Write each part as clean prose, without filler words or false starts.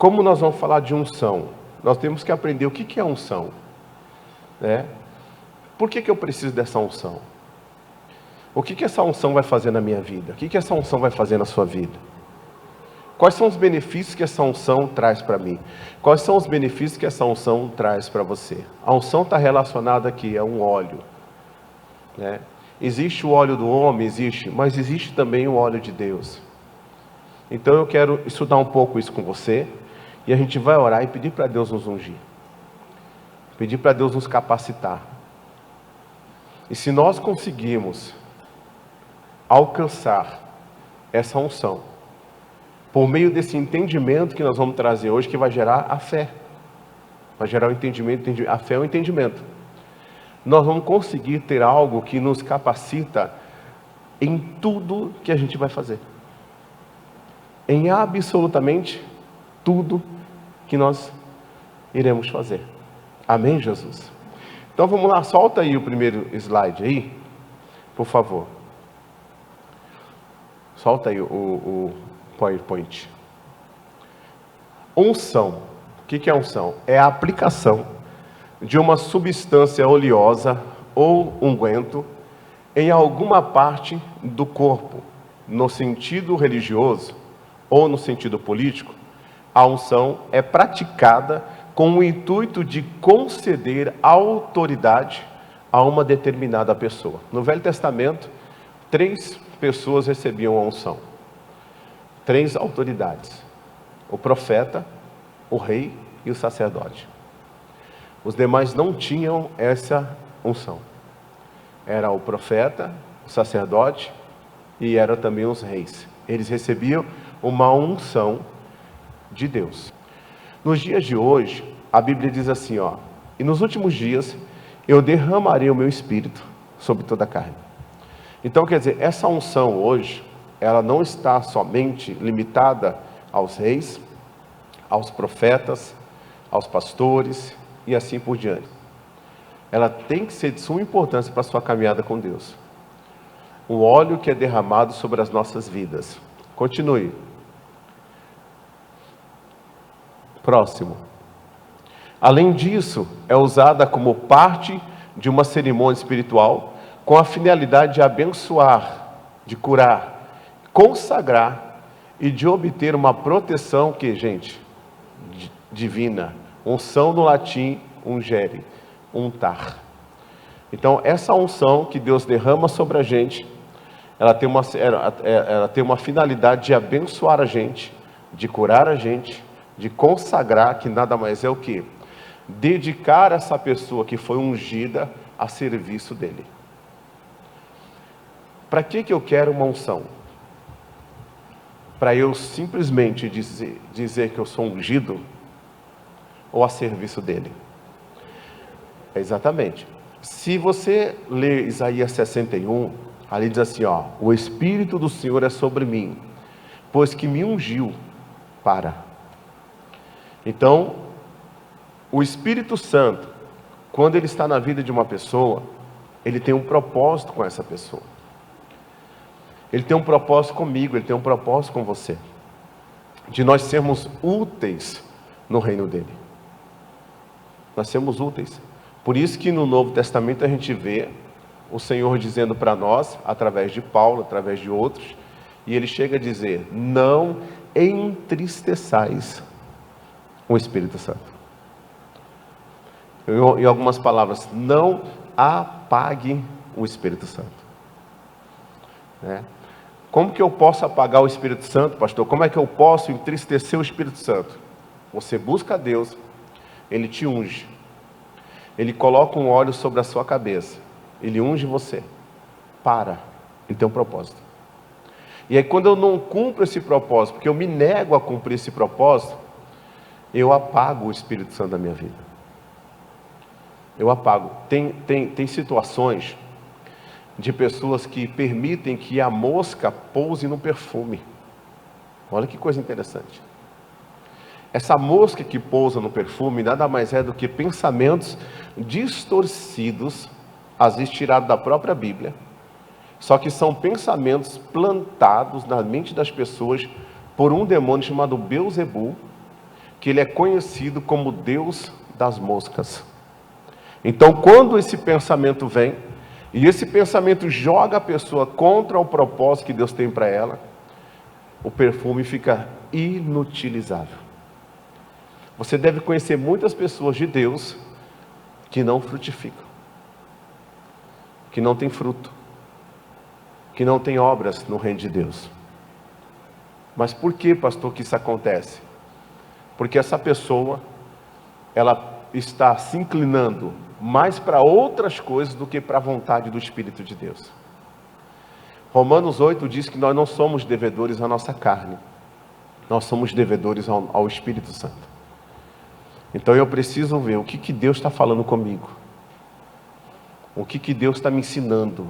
como nós vamos falar de unção, nós temos que aprender o que é unção, né? Por que eu preciso dessa unção? O que essa unção vai fazer na minha vida? O que essa unção vai fazer na sua vida? Quais são os benefícios que essa unção traz para mim? Quais são os benefícios que essa unção traz para você? A unção está relacionada aqui a um óleo, né? Existe o óleo do homem, existe, mas existe também o óleo de Deus. Então eu quero estudar um pouco isso com você, e a gente vai orar e pedir para Deus nos ungir, pedir para Deus nos capacitar. E se nós conseguirmos alcançar essa unção, por meio desse entendimento que nós vamos trazer hoje, que vai gerar a fé, vai gerar o entendimento, a fé é o entendimento. Nós vamos conseguir ter algo que nos capacita em tudo que a gente vai fazer, em absolutamente tudo que nós iremos fazer. Amém, Jesus? Então vamos lá, solta aí o primeiro slide aí, por favor. Solta aí o PowerPoint. Unção. O que é unção? É a aplicação de uma substância oleosa ou unguento em alguma parte do corpo, no sentido religioso ou no sentido político. A unção é praticada com o intuito de conceder autoridade a uma determinada pessoa. No Velho Testamento, 3 pessoas recebiam a unção. 3 autoridades: o profeta, o rei e o sacerdote. Os demais não tinham essa unção. Era o profeta, o sacerdote e eram também os reis. Eles recebiam uma unção de Deus. Nos dias de hoje, a Bíblia diz assim, e nos últimos dias eu derramarei o meu espírito sobre toda a carne. Então, quer dizer, essa unção hoje, ela não está somente limitada aos reis, aos profetas, aos pastores e assim por diante. Ela tem que ser de suma importância para a sua caminhada com Deus. O óleo que é derramado sobre as nossas vidas. Continue. Próximo. Além disso, é usada como parte de uma cerimônia espiritual com a finalidade de abençoar, de curar, consagrar e de obter uma proteção que, gente, divina. Unção no latim, ungere, untar. Então, essa unção que Deus derrama sobre a gente, ela tem uma finalidade de abençoar a gente, de curar a gente, de consagrar, que nada mais é o que? Dedicar essa pessoa que foi ungida a serviço dele. Para que eu quero uma unção? Para eu simplesmente dizer que eu sou ungido ou a serviço dele? Exatamente. Se você ler Isaías 61, ali diz assim, o Espírito do Senhor é sobre mim, pois que me ungiu para. Então, o Espírito Santo, quando ele está na vida de uma pessoa, ele tem um propósito com essa pessoa. Ele tem um propósito comigo, ele tem um propósito com você, de nós sermos úteis no reino dele. Nós somos úteis. Por isso que no Novo Testamento a gente vê o Senhor dizendo para nós, através de Paulo, através de outros, e ele chega a dizer, não entristeçais o Espírito Santo. Em algumas palavras, não apague o Espírito Santo. Como que eu posso apagar o Espírito Santo, pastor? Como é que eu posso entristecer o Espírito Santo? Você busca a Deus, ele te unge, ele coloca um óleo sobre a sua cabeça, ele unge você, ele tem um propósito. E aí quando eu não cumpro esse propósito, porque eu me nego a cumprir esse propósito, eu apago o Espírito Santo da minha vida. Eu apago. Tem situações de pessoas que permitem que a mosca pouse no perfume. Olha que coisa interessante. Essa mosca que pousa no perfume nada mais é do que pensamentos distorcidos, às vezes tirados da própria Bíblia, só que são pensamentos plantados na mente das pessoas por um demônio chamado Belzebu, que ele é conhecido como Deus das moscas. Então, quando esse pensamento vem, e esse pensamento joga a pessoa contra o propósito que Deus tem para ela, o perfume fica inutilizável. Você deve conhecer muitas pessoas de Deus que não frutificam, que não têm fruto, que não têm obras no reino de Deus. Mas por que, pastor, que isso acontece? Porque essa pessoa, ela está se inclinando mais para outras coisas do que para a vontade do Espírito de Deus. Romanos 8 diz que nós não somos devedores à nossa carne, nós somos devedores ao Espírito Santo. Então eu preciso ver o que Deus está falando comigo, o que Deus está me ensinando,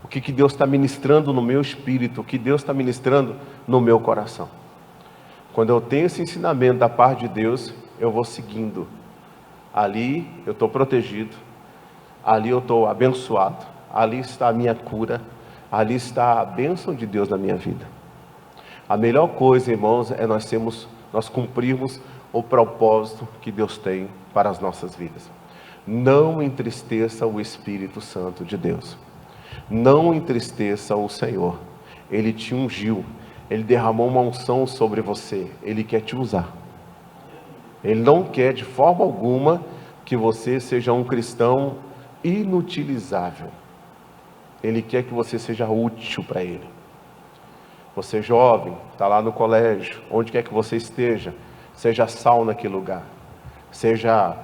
o que Deus está ministrando no meu espírito, o que Deus está ministrando no meu coração. Quando eu tenho esse ensinamento da parte de Deus, eu vou seguindo. Ali eu estou protegido, ali eu estou abençoado, ali está a minha cura, ali está a bênção de Deus na minha vida. A melhor coisa, irmãos, é nós cumprirmos o propósito que Deus tem para as nossas vidas. Não entristeça o Espírito Santo de Deus. Não entristeça o Senhor. Ele te ungiu, Ele derramou uma unção sobre você, Ele quer te usar. Ele não quer de forma alguma que você seja um cristão inutilizável. Ele quer que você seja útil para Ele. Você jovem, está lá no colégio, onde quer que você esteja, seja sal naquele lugar, seja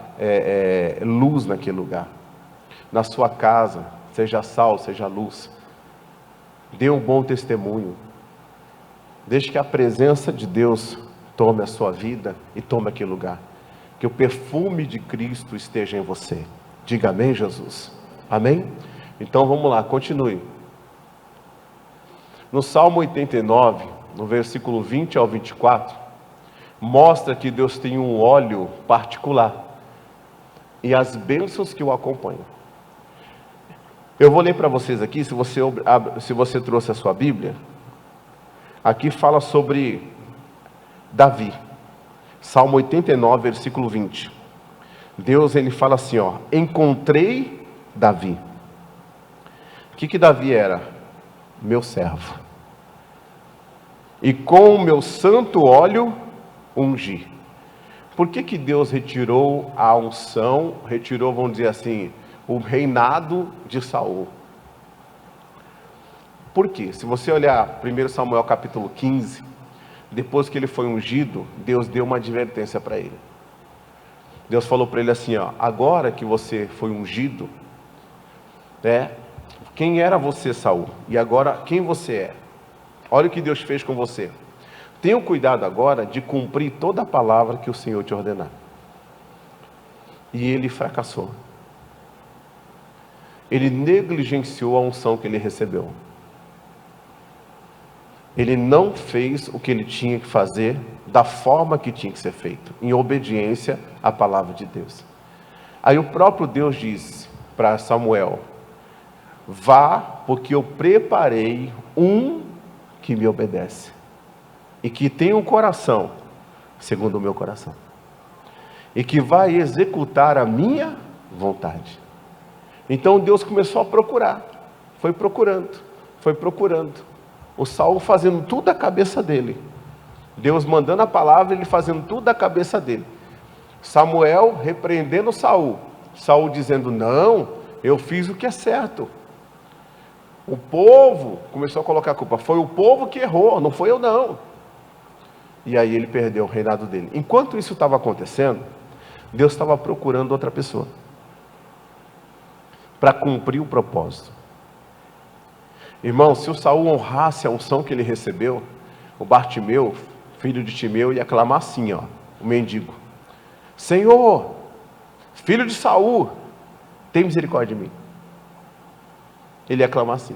luz naquele lugar. Na sua casa, seja sal, seja luz. Dê um bom testemunho. Deixe que a presença de Deus tome a sua vida e tome aquele lugar. Que o perfume de Cristo esteja em você. Diga amém, Jesus. Amém? Então vamos lá, continue. No Salmo 89, no versículo 20 ao 24, mostra que Deus tem um óleo particular e as bênçãos que o acompanham. Eu vou ler para vocês aqui, se você trouxe a sua Bíblia, aqui fala sobre Davi, Salmo 89, versículo 20. Deus, ele fala assim, ó: encontrei Davi. O que Davi era? Meu servo. E com o meu santo óleo ungi. Por que Deus retirou a unção, retirou, vamos dizer assim, o reinado de Saul? Por quê? Se você olhar 1 Samuel capítulo 15, depois que ele foi ungido, Deus deu uma advertência para ele. Deus falou para ele assim, ó: agora que você foi ungido, quem era você, Saul? E agora quem você é? Olha o que Deus fez com você. Tenha cuidado agora de cumprir toda a palavra que o Senhor te ordenar. E ele fracassou. Ele negligenciou a unção que ele recebeu. Ele não fez o que ele tinha que fazer da forma que tinha que ser feito, em obediência à palavra de Deus. Aí o próprio Deus disse para Samuel: vá, porque eu preparei um que me obedece e que tem um coração segundo o meu coração e que vai executar a minha vontade. Então Deus começou a procurar, foi procurando. O Saul fazendo tudo da cabeça dele, Deus mandando a palavra, ele fazendo tudo da cabeça dele. Samuel repreendendo Saul, Saul dizendo: não, eu fiz o que é certo. O povo começou a colocar a culpa, foi o povo que errou, não foi eu não. E aí ele perdeu o reinado dele. Enquanto isso estava acontecendo, Deus estava procurando outra pessoa para cumprir o propósito. Irmão, se o Saul honrasse a unção que ele recebeu, o Bartimeu, filho de Timeu, ia clamar assim, ó, o mendigo: Senhor, filho de Saul, tem misericórdia de mim. Ele ia clamar assim.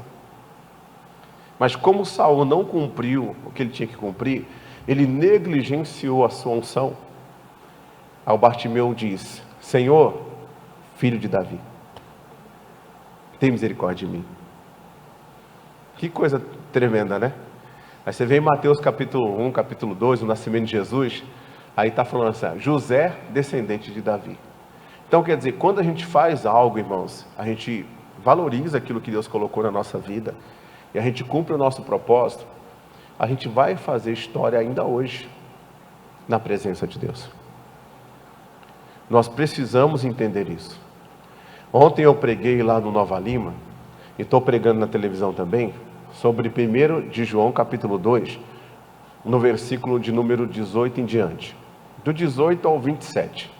Mas como Saul não cumpriu o que ele tinha que cumprir, ele negligenciou a sua unção. Aí o Bartimeu diz: Senhor, filho de Davi, tem misericórdia de mim. Que coisa tremenda, né? Aí você vê em Mateus capítulo 1, capítulo 2, o nascimento de Jesus. Aí está falando assim, José, descendente de Davi. Então quer dizer, quando a gente faz algo, irmãos, a gente valoriza aquilo que Deus colocou na nossa vida, e a gente cumpre o nosso propósito, a gente vai fazer história ainda hoje, na presença de Deus. Nós precisamos entender isso. Ontem eu preguei lá no Nova Lima, e estou pregando na televisão também, sobre 1 de João capítulo 2, no versículo de número 18 em diante. Do 18 ao 27,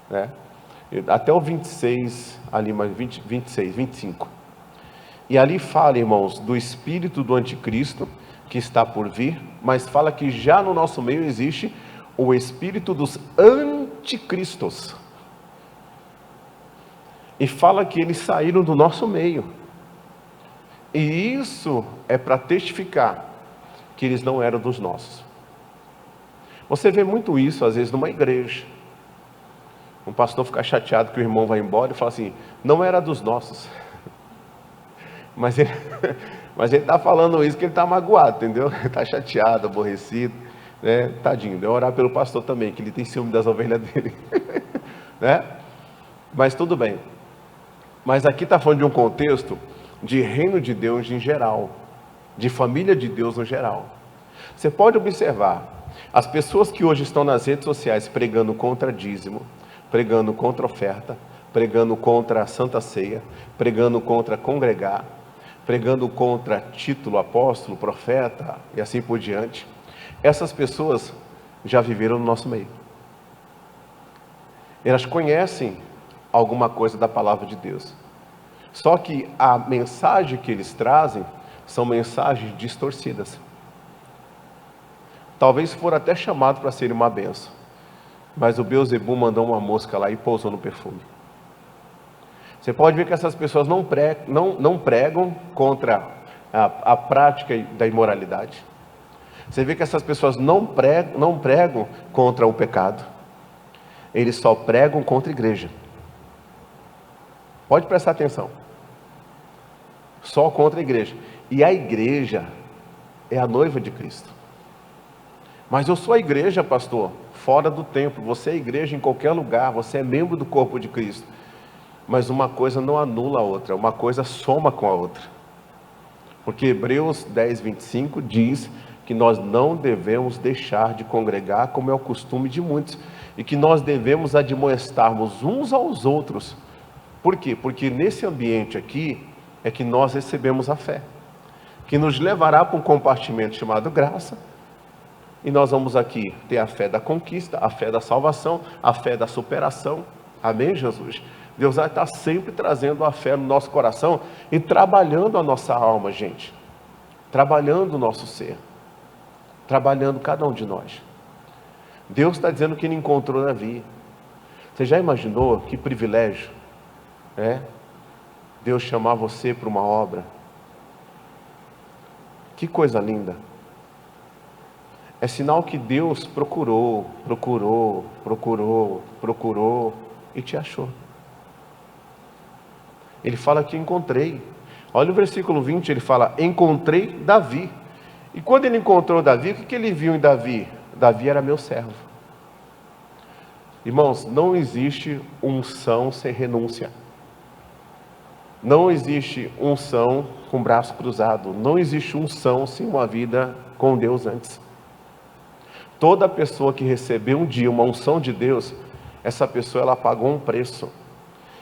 né? Até o 26, ali mais 26, 25. E ali fala, irmãos, do espírito do anticristo, que está por vir, mas fala que já no nosso meio existe o espírito dos anticristos. E fala que eles saíram do nosso meio. E isso é para testificar que eles não eram dos nossos. Você vê muito isso, às vezes, numa igreja. Um pastor fica chateado que o irmão vai embora e fala assim, não era dos nossos. Mas ele está falando isso que ele está magoado, entendeu? Ele está chateado, aborrecido, né? Tadinho, deu orar pelo pastor também, que ele tem ciúme das ovelhas dele. Né? Mas tudo bem. Mas aqui está falando de um contexto de reino de Deus em geral, de família de Deus no geral. Você pode observar, as pessoas que hoje estão nas redes sociais pregando contra dízimo, pregando contra oferta, pregando contra a Santa Ceia, pregando contra congregar, pregando contra título, apóstolo, profeta e assim por diante. Essas pessoas já viveram no nosso meio. Elas conhecem alguma coisa da palavra de Deus. Só que a mensagem que eles trazem são mensagens distorcidas. Talvez foram até chamados para serem uma benção. Mas o Beelzebul mandou uma mosca lá e pousou no perfume. Você pode ver que essas pessoas não pregam contra a prática da imoralidade. Você vê que essas pessoas não pregam contra o pecado. Eles só pregam contra a igreja. Pode prestar atenção. Só contra a igreja. E a igreja é a noiva de Cristo. Mas eu sou a igreja, pastor, fora do templo. Você é igreja em qualquer lugar. Você é membro do corpo de Cristo. Mas uma coisa não anula a outra. Uma coisa soma com a outra. Porque Hebreus 10, 25 diz que nós não devemos deixar de congregar, como é o costume de muitos. E que nós devemos admoestarmos uns aos outros. Por quê? Porque nesse ambiente aqui é que nós recebemos a fé, que nos levará para um compartimento chamado graça, e nós vamos aqui ter a fé da conquista, a fé da salvação, a fé da superação. Amém, Jesus? Deus vai estar sempre trazendo a fé no nosso coração e trabalhando a nossa alma, gente, trabalhando o nosso ser, trabalhando cada um de nós. Deus está dizendo que Ele encontrou Davi. Você já imaginou que privilégio é Deus chamar você para uma obra? Que coisa linda. É sinal que Deus procurou e te achou. Ele fala que encontrei. Olha o versículo 20, ele fala, encontrei Davi. E quando ele encontrou Davi, o que ele viu em Davi? Davi era meu servo. Irmãos, não existe unção sem renúncia. Não existe unção com o braço cruzado. Não existe unção sem uma vida com Deus antes. Toda pessoa que recebeu um dia uma unção de Deus, essa pessoa ela pagou um preço.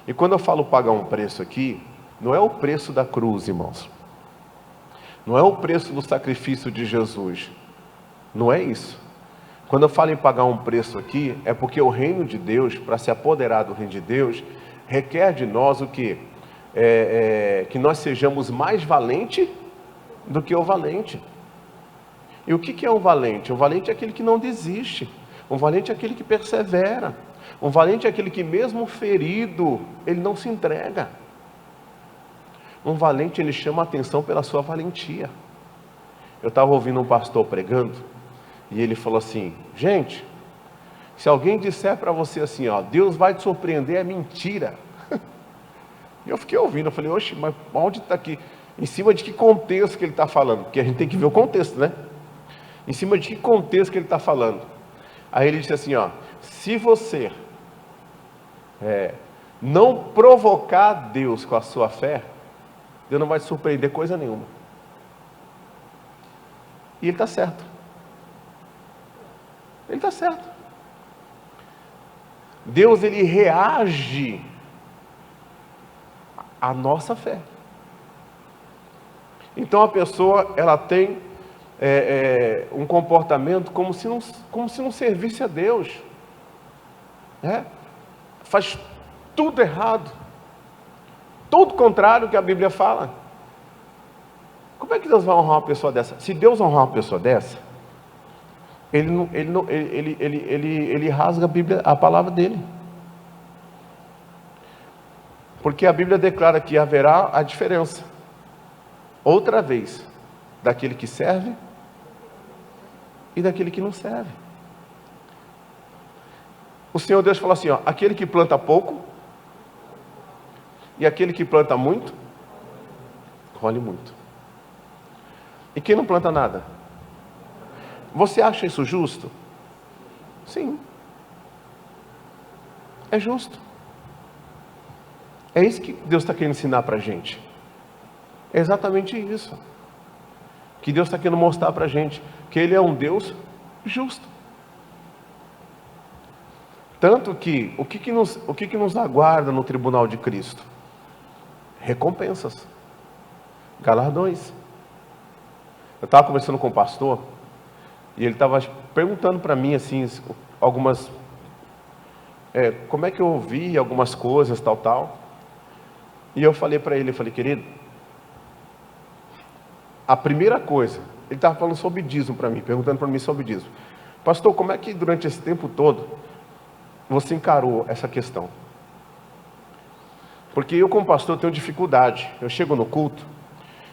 E quando eu falo pagar um preço aqui, não é o preço da cruz, irmãos. Não é o preço do sacrifício de Jesus. Não é isso. Quando eu falo em pagar um preço aqui, é porque o reino de Deus, para se apoderar do reino de Deus, requer de nós o quê? Que nós sejamos mais valentes do que o valente. E o que é um valente? Um valente é aquele que não desiste. Um valente é aquele que persevera. Um valente é aquele que mesmo ferido, ele não se entrega. Um valente, ele chama a atenção pela sua valentia. Eu estava ouvindo um pastor pregando, e ele falou assim, gente, se alguém disser para você assim, ó, Deus vai te surpreender, é mentira. E eu fiquei ouvindo, eu falei, oxe, mas onde está aqui? Em cima de que contexto que ele está falando? Porque a gente tem que ver o contexto, né? Em cima de que contexto que ele está falando? Aí ele disse assim, ó, se você não provocar Deus com a sua fé, Deus não vai te surpreender coisa nenhuma. E ele está certo. Ele está certo. Deus, ele reage à nossa fé. Então a pessoa, ela tem um comportamento como se não servisse a Deus, né? Faz tudo errado, tudo contrário que a Bíblia fala. Como é que Deus vai honrar uma pessoa dessa? Se Deus honrar uma pessoa dessa, ele rasga a Bíblia, a palavra dele. Porque a Bíblia declara que haverá a diferença, outra vez, daquele que serve e daquele que não serve. O Senhor Deus falou assim, ó, aquele que planta pouco e aquele que planta muito, colhe muito. E quem não planta nada? Você acha isso justo? Sim. É justo. É isso que Deus está querendo ensinar para a gente. É exatamente isso. Que Deus está querendo mostrar para a gente. Que Ele é um Deus justo. Tanto que, o que nos aguarda no tribunal de Cristo? Recompensas. Galardões. Eu estava conversando com o pastor, e ele estava perguntando para mim, assim, algumas... como é que eu ouvi algumas coisas, tal. E eu falei para ele, querido, a primeira coisa, ele estava falando sobre dízimo para mim, perguntando para mim sobre dízimo. Pastor, como é que durante esse tempo todo você encarou essa questão? Porque eu, como pastor, tenho dificuldade. Eu chego no culto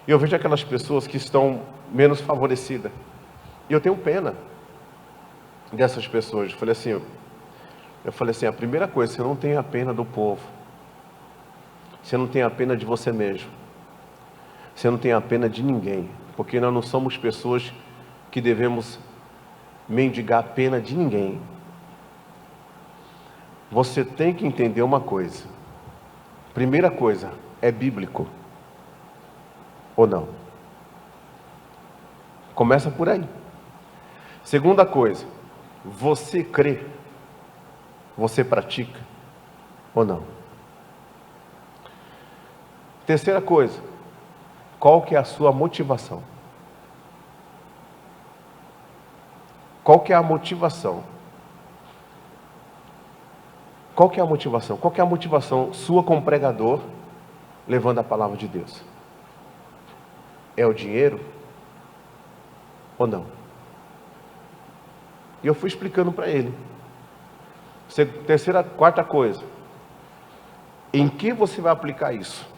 e eu vejo aquelas pessoas que estão menos favorecidas. E eu tenho pena dessas pessoas. Eu falei assim, a primeira coisa, você não tem a pena do povo. Você não tem a pena de você mesmo. Você não tem a pena de ninguém. Porque nós não somos pessoas que devemos mendigar a pena de ninguém. Você tem que entender uma coisa. Primeira coisa, é bíblico ou não? Começa por aí. Segunda coisa, você crê, você pratica ou não? Terceira coisa, qual que é a sua motivação? Qual que é a motivação? Qual que é a motivação? Qual que é a motivação sua como pregador, levando a palavra de Deus? É o dinheiro ou não? E eu fui explicando para ele. Quarta coisa, em que você vai aplicar isso?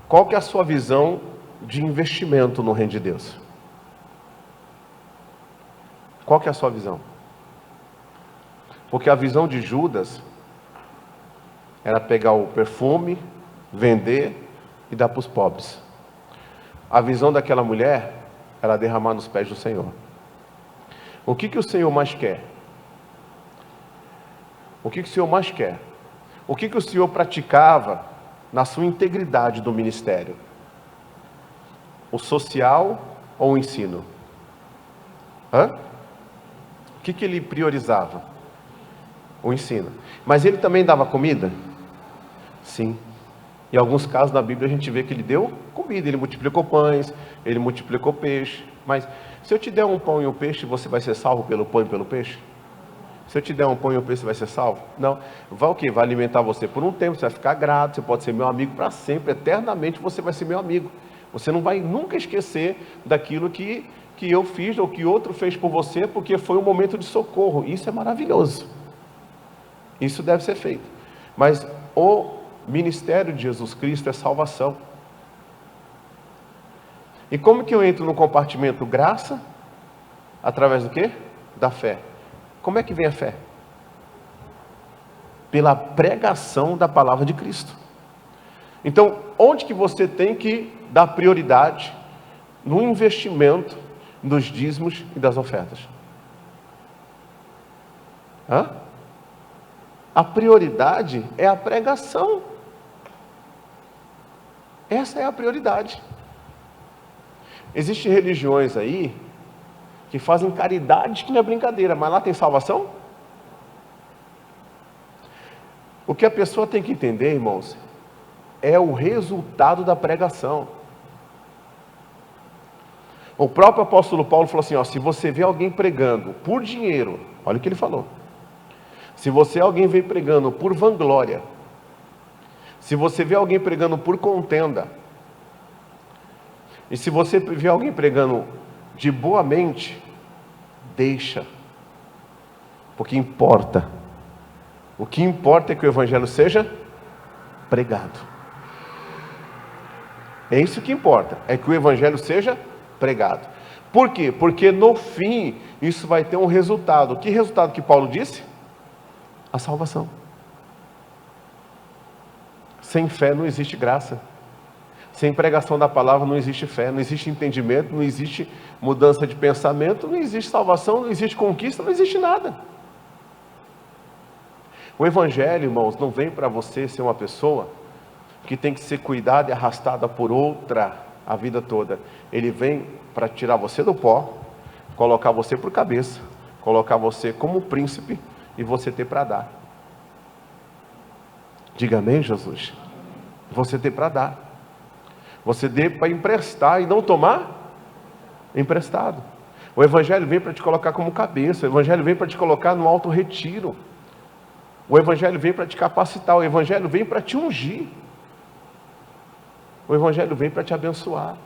Qual que é a sua visão de investimento no reino de Deus? Qual que é a sua visão? Porque a visão de Judas era pegar o perfume, vender e dar para os pobres. A visão daquela mulher era derramar nos pés do Senhor. O que o Senhor mais quer? O que o Senhor mais quer? O que o Senhor praticava na sua integridade do ministério? O social ou o ensino? O que ele priorizava? O ensino. Mas ele também dava comida? Sim. Em alguns casos na Bíblia a gente vê que ele deu comida, ele multiplicou pães, ele multiplicou peixe. Mas se eu te der um pão e um peixe, você vai ser salvo pelo pão e pelo peixe? Se eu te der um pão e um peixe, você vai ser salvo? Não. Vai o quê? Vai alimentar você por um tempo, você vai ficar grato, você pode ser meu amigo para sempre, eternamente você vai ser meu amigo. Você não vai nunca esquecer daquilo que eu fiz ou que outro fez por você, porque foi um momento de socorro. Isso é maravilhoso. Isso deve ser feito. Mas o ministério de Jesus Cristo é salvação. E como que eu entro no compartimento graça? Através do quê? Da fé. Como é que vem a fé? Pela pregação da palavra de Cristo. Então, onde que você tem que dar prioridade no investimento dos dízimos e das ofertas? A prioridade é a pregação. Essa é a prioridade. Existem religiões aí que fazem caridade que não é brincadeira, mas lá tem salvação? O que a pessoa tem que entender, irmãos, é o resultado da pregação. O próprio apóstolo Paulo falou assim, se você vê alguém pregando por dinheiro, olha o que ele falou. Se você vê alguém pregando por vanglória, se você vê alguém pregando por contenda, e se você vê alguém pregando de boa mente, deixa. Porque importa. O que importa é que o evangelho seja pregado. É isso que importa, é que o evangelho seja pregado. Por quê? Porque no fim, isso vai ter um resultado. Que resultado que Paulo disse? A salvação. Sem fé não existe graça. Sem pregação da palavra não existe fé, não existe entendimento, não existe mudança de pensamento, não existe salvação, não existe conquista, não existe nada. O evangelho, irmãos, não vem para você ser uma pessoa que tem que ser cuidada e arrastada por outra a vida toda. Ele vem para tirar você do pó, colocar você por cabeça, colocar você como príncipe e você ter para dar. Diga amém, Jesus. Você ter para dar. Você dê para emprestar e não tomar emprestado. O evangelho vem para te colocar como cabeça. O evangelho vem para te colocar no alto retiro. O evangelho vem para te capacitar. O evangelho vem para te ungir. O evangelho vem para te abençoar.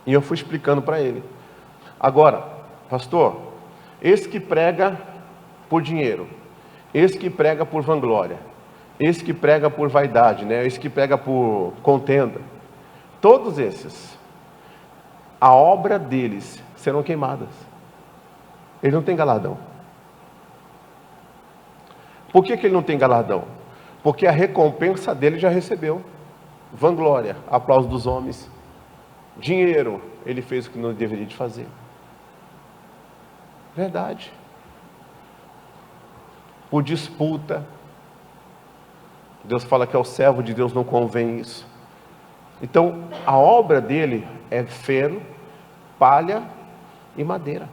E eu fui explicando para ele. Agora, pastor, esse que prega por dinheiro, esse que prega por vanglória, esse que prega por vaidade, esse que prega por contenda, todos esses, a obra deles serão queimadas. Ele não tem galardão. Por que ele não tem galardão? Porque a recompensa dele já recebeu. Vanglória, aplauso dos homens. Dinheiro, ele fez o que não deveria de fazer. Verdade. Por disputa, Deus fala que ao servo de Deus não convém isso. Então, a obra dele é ferro, palha e madeira.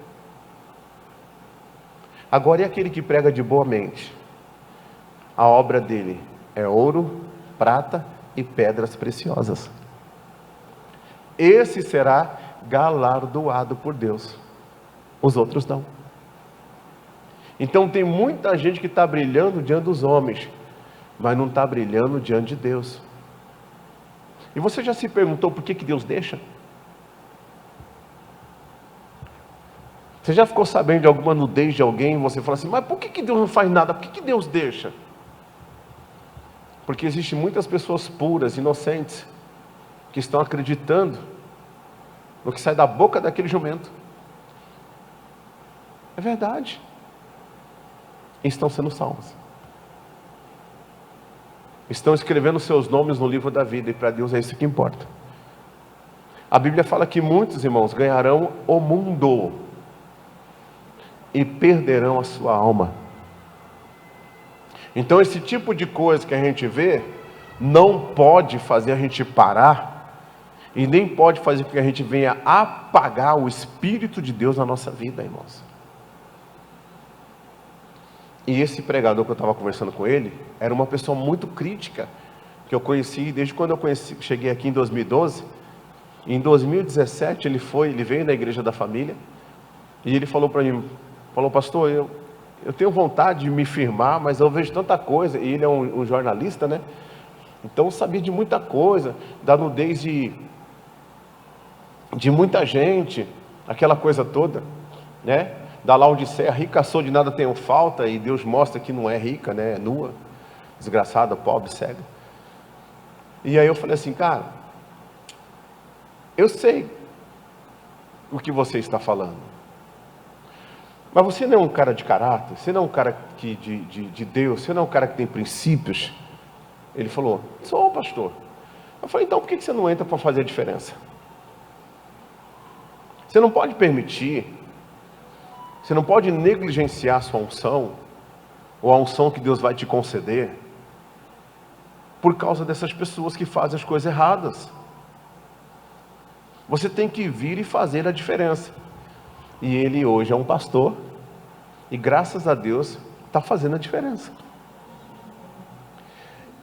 Agora, e aquele que prega de boa mente? A obra dele é ouro, prata e pedras preciosas. Esse será galardoado por Deus. Os outros não. Então, tem muita gente que está brilhando diante dos homens, mas não está brilhando diante de Deus. E você já se perguntou por que Deus deixa? Você já ficou sabendo de alguma nudez de alguém e você fala assim, mas por que Deus não faz nada? Por que Deus deixa? Porque existem muitas pessoas puras, inocentes, que estão acreditando no que sai da boca daquele jumento. É verdade. E estão sendo salvos. Estão escrevendo seus nomes no livro da vida, e para Deus é isso que importa. A Bíblia fala que muitos irmãos ganharão o mundo e perderão a sua alma. Então esse tipo de coisa que a gente vê não pode fazer a gente parar e nem pode fazer com que a gente venha apagar o Espírito de Deus na nossa vida, irmãos. E esse pregador que eu estava conversando com ele era uma pessoa muito crítica, que eu conheci desde quando cheguei aqui em 2012. Em 2017 ele veio na igreja da família e ele falou para mim, pastor, eu tenho vontade de me firmar, mas eu vejo tanta coisa. E ele é um jornalista, então eu sabia de muita coisa, da nudez de muita gente, aquela coisa toda, da Laodiceia, rica sou, de nada tenho falta, e Deus mostra que não é rica, é nua, desgraçada, pobre, cega. E aí eu falei assim, cara, eu sei o que você está falando, mas você não é um cara de caráter, você não é um cara de Deus, você não é um cara que tem princípios. Ele falou, sou pastor. Eu falei, então por que você não entra para fazer a diferença? Você não pode permitir, você não pode negligenciar a sua unção, ou a unção que Deus vai te conceder, por causa dessas pessoas que fazem as coisas erradas. Você tem que vir e fazer a diferença. E ele hoje é um pastor, e graças a Deus está fazendo a diferença.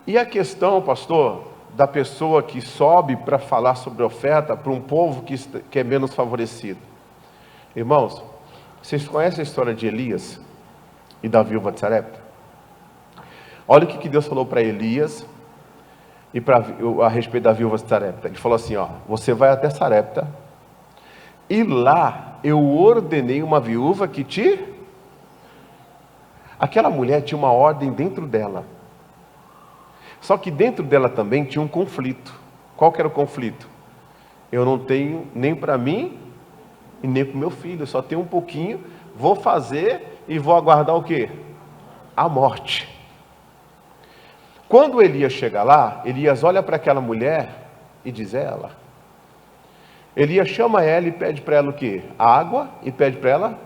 E a questão, pastor, da pessoa que sobe para falar sobre oferta para um povo que é menos favorecido. Irmãos, vocês conhecem a história de Elias e da viúva de Sarepta? Olha o que Deus falou para Elias e a respeito da viúva de Sarepta. Ele falou assim, ó, você vai até Sarepta e lá eu ordenei uma viúva que te... Aquela mulher tinha uma ordem dentro dela. Só que dentro dela também tinha um conflito. Qual que era o conflito? Eu não tenho nem para mim e nem para o meu filho. Eu só tenho um pouquinho, vou fazer e vou aguardar o quê? A morte. Quando Elias chega lá, Elias olha para aquela mulher e diz ela. Elias chama ela e pede para ela o quê? A água e pede para ela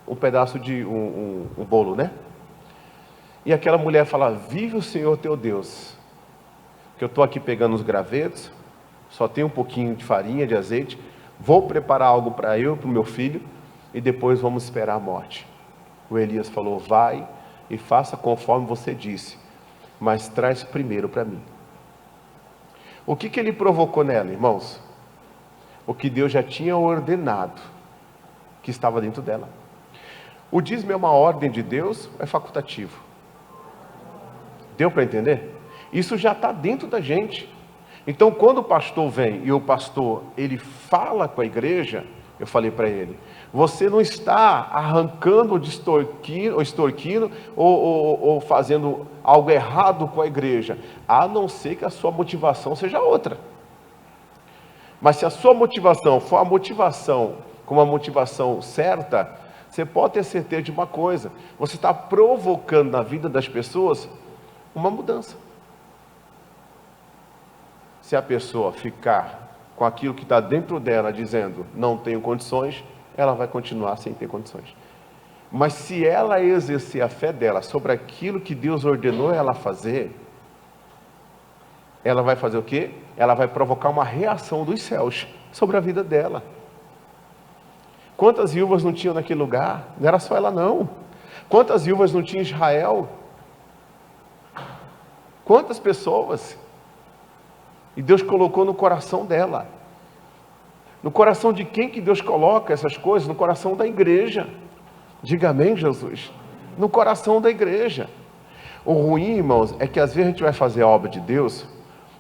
um pedaço de um bolo, né? E aquela mulher fala, vive o Senhor teu Deus, que eu estou aqui pegando os gravetos, só tenho um pouquinho de farinha, de azeite, vou preparar algo para eu e para o meu filho, e depois vamos esperar a morte. O Elias falou, vai e faça conforme você disse, mas traz primeiro para mim. O que ele provocou nela, irmãos? O que Deus já tinha ordenado, que estava dentro dela. O dízimo é uma ordem de Deus, é facultativo. Deu para entender? Isso já está dentro da gente. Então quando o pastor vem e o pastor, ele fala com a igreja, eu falei para ele, você não está arrancando, extorquindo ou fazendo algo errado com a igreja, a não ser que a sua motivação seja outra. Mas se a sua motivação for a motivação, com uma motivação certa, você pode ter certeza de uma coisa, você está provocando na vida das pessoas uma mudança. Se a pessoa ficar com aquilo que está dentro dela, dizendo, não tenho condições, ela vai continuar sem ter condições. Mas se ela exercer a fé dela sobre aquilo que Deus ordenou ela fazer, ela vai fazer o quê? Ela vai provocar uma reação dos céus sobre a vida dela. Quantas viúvas não tinham naquele lugar? Não era só ela não. Quantas viúvas não tinha em Israel? Quantas pessoas? E Deus colocou no coração dela. No coração de quem que Deus coloca essas coisas? No coração da igreja. Diga amém, Jesus. No coração da igreja. O ruim, irmãos, é que às vezes a gente vai fazer a obra de Deus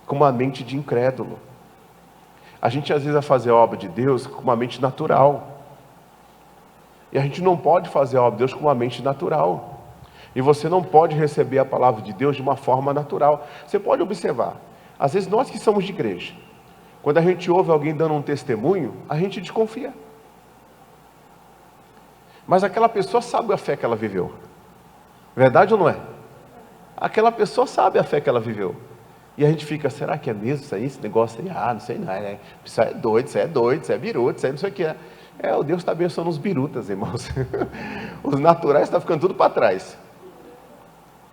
com uma mente de incrédulo. A gente às vezes vai fazer a obra de Deus com uma mente natural. E a gente não pode fazer a obra de Deus com uma mente natural. E você não pode receber a palavra de Deus de uma forma natural. Você pode observar. Às vezes nós que somos de igreja, quando a gente ouve alguém dando um testemunho, a gente desconfia. Mas aquela pessoa sabe a fé que ela viveu. Verdade ou não é? Aquela pessoa sabe a fé que ela viveu. E a gente fica, será que é mesmo isso aí? Esse negócio aí? Ah, não sei não. Isso é doido, isso é biruta, isso aí não sei o que é. O Deus está abençoando os birutas, irmãos. Os naturais estão ficando tudo para trás.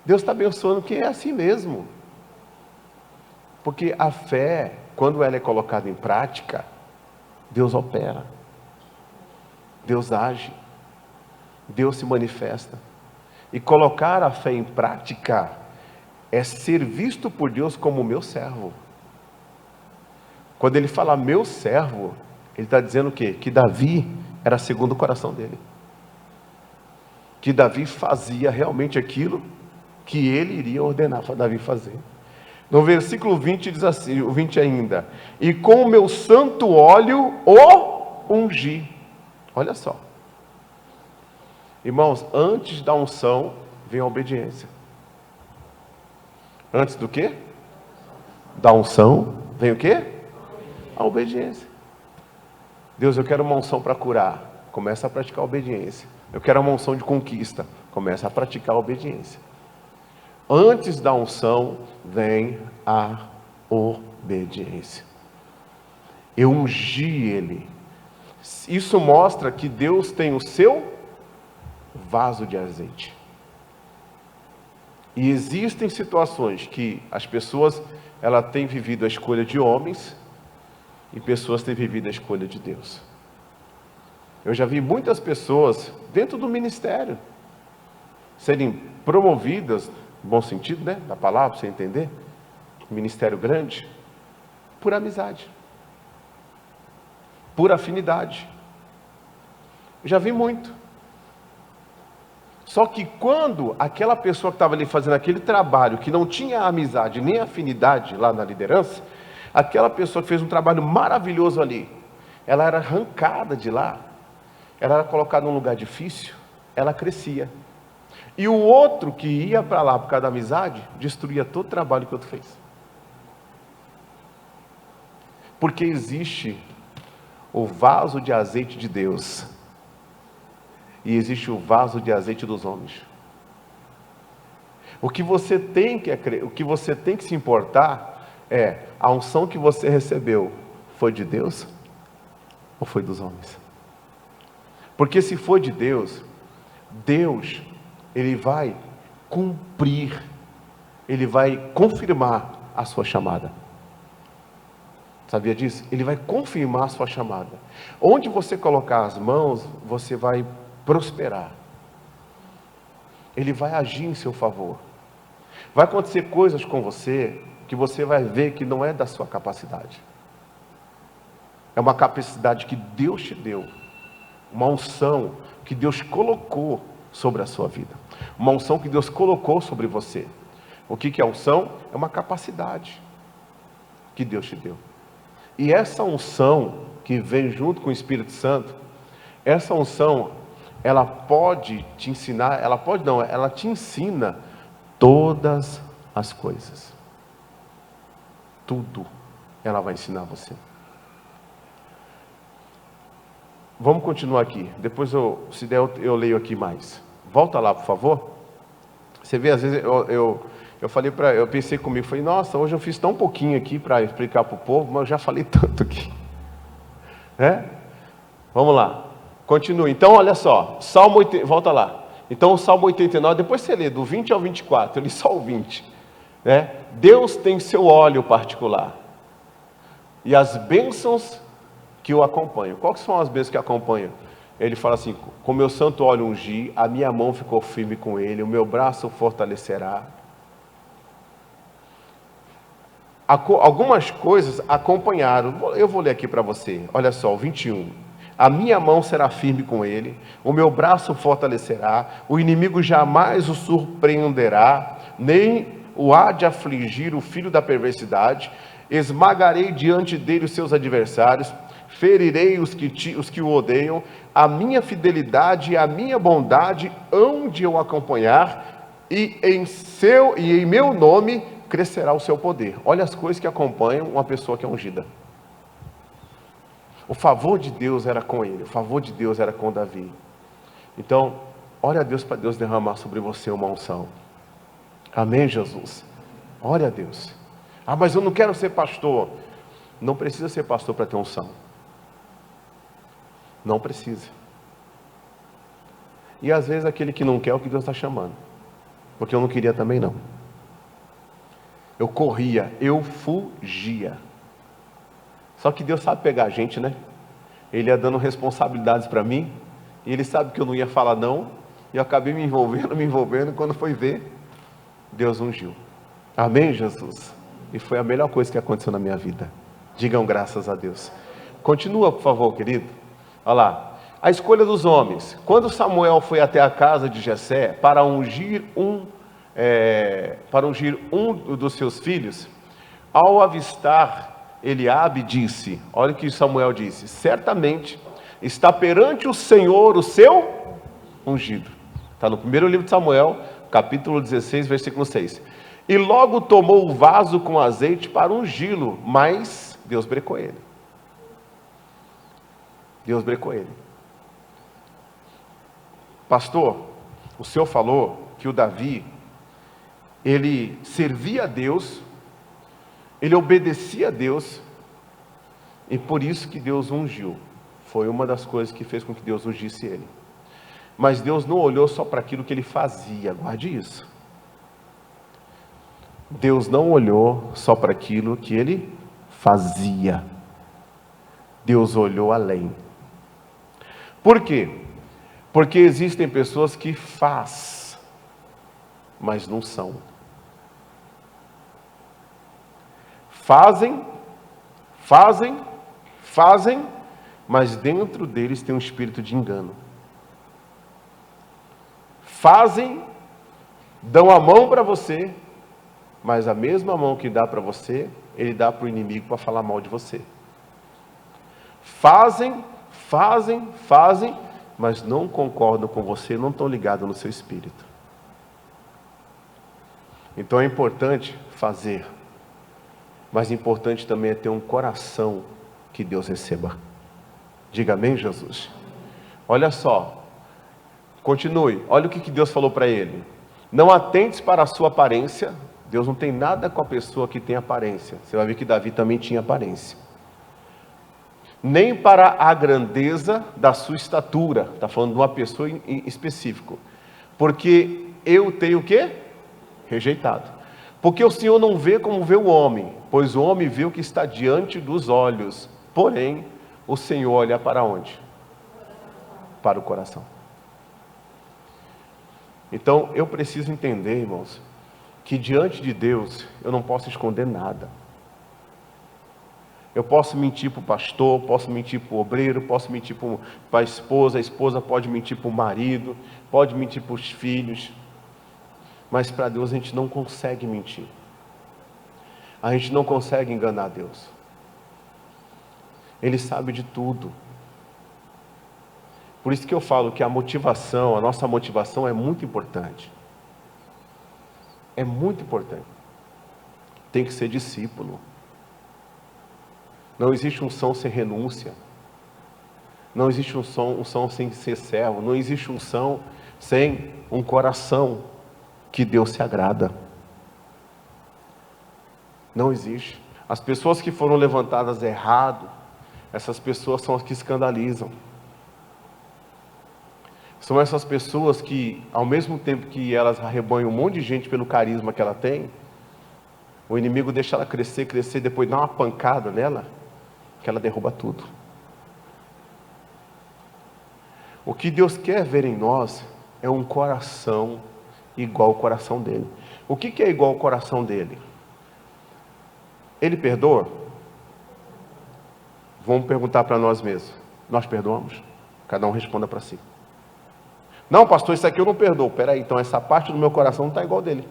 Deus está abençoando quem é assim mesmo. Porque a fé, quando ela é colocada em prática, Deus opera. Deus age. Deus se manifesta. E colocar a fé em prática é ser visto por Deus como meu servo. Quando ele fala meu servo, ele está dizendo o quê? Que Davi era segundo o coração dele. Que Davi fazia realmente aquilo que ele iria ordenar para Davi fazer. No versículo 20 diz assim, o 20 ainda, e com o meu santo óleo o ungi. Olha só. Irmãos, antes da unção vem a obediência. Antes do quê? Da unção vem o quê? A obediência. Deus, eu quero uma unção para curar. Começa a praticar a obediência. Eu quero uma unção de conquista. Começa a praticar a obediência. Antes da unção vem a obediência. Eu ungi ele. Isso mostra que Deus tem o seu vaso de azeite. E existem situações que as pessoas, ela têm vivido a escolha de homens e pessoas têm vivido a escolha de Deus. Eu já vi muitas pessoas dentro do ministério serem promovidas, no bom sentido, né, da palavra, para você entender, ministério grande, por amizade, por afinidade. Eu já vi muito. Só que quando aquela pessoa que estava ali fazendo aquele trabalho, que não tinha amizade nem afinidade lá na liderança, aquela pessoa que fez um trabalho maravilhoso ali, ela era arrancada de lá, ela era colocada num lugar difícil, ela crescia. E o outro que ia para lá por causa da amizade, destruía todo o trabalho que o outro fez. Porque existe o vaso de azeite de Deus e existe o vaso de azeite dos homens. O que você tem que se importar é: a unção que você recebeu foi de Deus ou foi dos homens? Porque se for de Deus, Deus, Ele vai cumprir, Ele vai confirmar a sua chamada. Sabia disso? Ele vai confirmar a sua chamada. Onde você colocar as mãos, você vai prosperar. Ele vai agir em seu favor. Vai acontecer coisas com você que você vai ver que não é da sua capacidade. É uma capacidade que Deus te deu. Uma unção que Deus colocou sobre a sua vida. Uma unção que Deus colocou sobre você. O que é unção? É uma capacidade que Deus te deu. E essa unção que vem junto com o Espírito Santo, essa unção, ela pode te ensinar, ela te ensina todas as coisas. Tudo ela vai ensinar você. Vamos continuar aqui. Depois, se der, eu leio aqui mais. Volta lá, por favor. Você vê, às vezes, eu pensei comigo, falei, nossa, hoje eu fiz tão pouquinho aqui para explicar para o povo, mas eu já falei tanto aqui. Vamos lá. Continue. Então, olha só. Volta lá. Então, o Salmo 89, depois você lê, do 20 ao 24, eu li só o 20. Deus tem seu óleo particular. E as bênçãos que o acompanham. Quais são as bênçãos que acompanham? Ele fala assim: com meu santo óleo ungi, a minha mão ficou firme com ele, o meu braço fortalecerá. Algumas coisas acompanharam. Eu vou ler aqui para você. Olha só, o 21. A minha mão será firme com ele, o meu braço fortalecerá, o inimigo jamais o surpreenderá, nem o há de afligir o filho da perversidade. Esmagarei diante dele os seus adversários, ferirei os que o odeiam. A minha fidelidade e a minha bondade hão de eu acompanhar, e em meu nome crescerá o seu poder. Olha as coisas que acompanham uma pessoa que é ungida. O favor de Deus era com ele, o favor de Deus era com Davi. Então, ore a Deus para Deus derramar sobre você uma unção. Amém, Jesus? Ore a Deus. Ah, mas eu não quero ser pastor. Não precisa ser pastor para ter unção. Não precisa. E às vezes aquele que não quer é o que Deus está chamando. Porque eu não queria também não. Eu corria, eu fugia. Só que Deus sabe pegar a gente, né? Ele ia dando responsabilidades para mim, e Ele sabe que eu não ia falar não, e eu acabei me envolvendo, e quando foi ver, Deus ungiu. Amém, Jesus? E foi a melhor coisa que aconteceu na minha vida. Digam graças a Deus. Continua, por favor, querido. Olha lá. A escolha dos homens. Quando Samuel foi até a casa de Jessé para ungir um dos seus filhos, ao avistar Eliabe, disse, olha o que Samuel disse: certamente está perante o Senhor o seu ungido. Está no primeiro livro de Samuel, capítulo 16, versículo 6. E logo tomou o vaso com azeite para ungí-lo, mas Deus brecou ele. Deus brecou ele. Pastor, o senhor falou que o Davi, ele servia a Deus, ele obedecia a Deus, e por isso que Deus ungiu. Foi uma das coisas que fez com que Deus ungisse ele. Mas Deus não olhou só para aquilo que ele fazia, guarde isso. Deus não olhou só para aquilo que ele fazia. Deus olhou além. Por quê? Porque existem pessoas que fazem, mas não são. Fazem, mas dentro deles tem um espírito de engano. Fazem, dão a mão para você, mas a mesma mão que dá para você, ele dá para o inimigo para falar mal de você. Fazem, mas não concordam com você, não estão ligados no seu espírito. Então é importante fazer, mas importante também é ter um coração que Deus receba. Diga amém, Jesus. Olha só, continue, olha o que Deus falou para ele. Não atentes para a sua aparência. Deus não tem nada com a pessoa que tem aparência. Você vai ver que Davi também tinha aparência. Nem para a grandeza da sua estatura. Está falando de uma pessoa em específico. Porque eu tenho o quê? Rejeitado. Porque o Senhor não vê como vê o homem, pois o homem vê o que está diante dos olhos. Porém, o Senhor olha para onde? Para o coração. Então, eu preciso entender, irmãos, que diante de Deus, eu não posso esconder nada. Eu posso mentir para o pastor, posso mentir para o obreiro, posso mentir para a esposa pode mentir para o marido, pode mentir para os filhos. Mas para Deus a gente não consegue mentir. A gente não consegue enganar Deus. Ele sabe de tudo. Por isso que eu falo que a nossa motivação é muito importante. É muito importante. Tem que ser discípulo. Não existe unção sem renúncia. Não existe unção sem ser servo. Não existe unção sem um coração que Deus se agrada. Não existe. As pessoas que foram levantadas errado, essas pessoas são as que escandalizam. São essas pessoas que, ao mesmo tempo que elas arrebanham um monte de gente pelo carisma que ela tem, o inimigo deixa ela crescer, depois dá uma pancada nela, que ela derruba tudo. O que Deus quer ver em nós é um coração igual ao coração dele. O que é igual ao coração dele? Ele perdoa? Vamos perguntar para nós mesmos. Nós perdoamos? Cada um responda para si. Não, pastor, isso aqui eu não perdoo. Peraí, então essa parte do meu coração não está igual dele.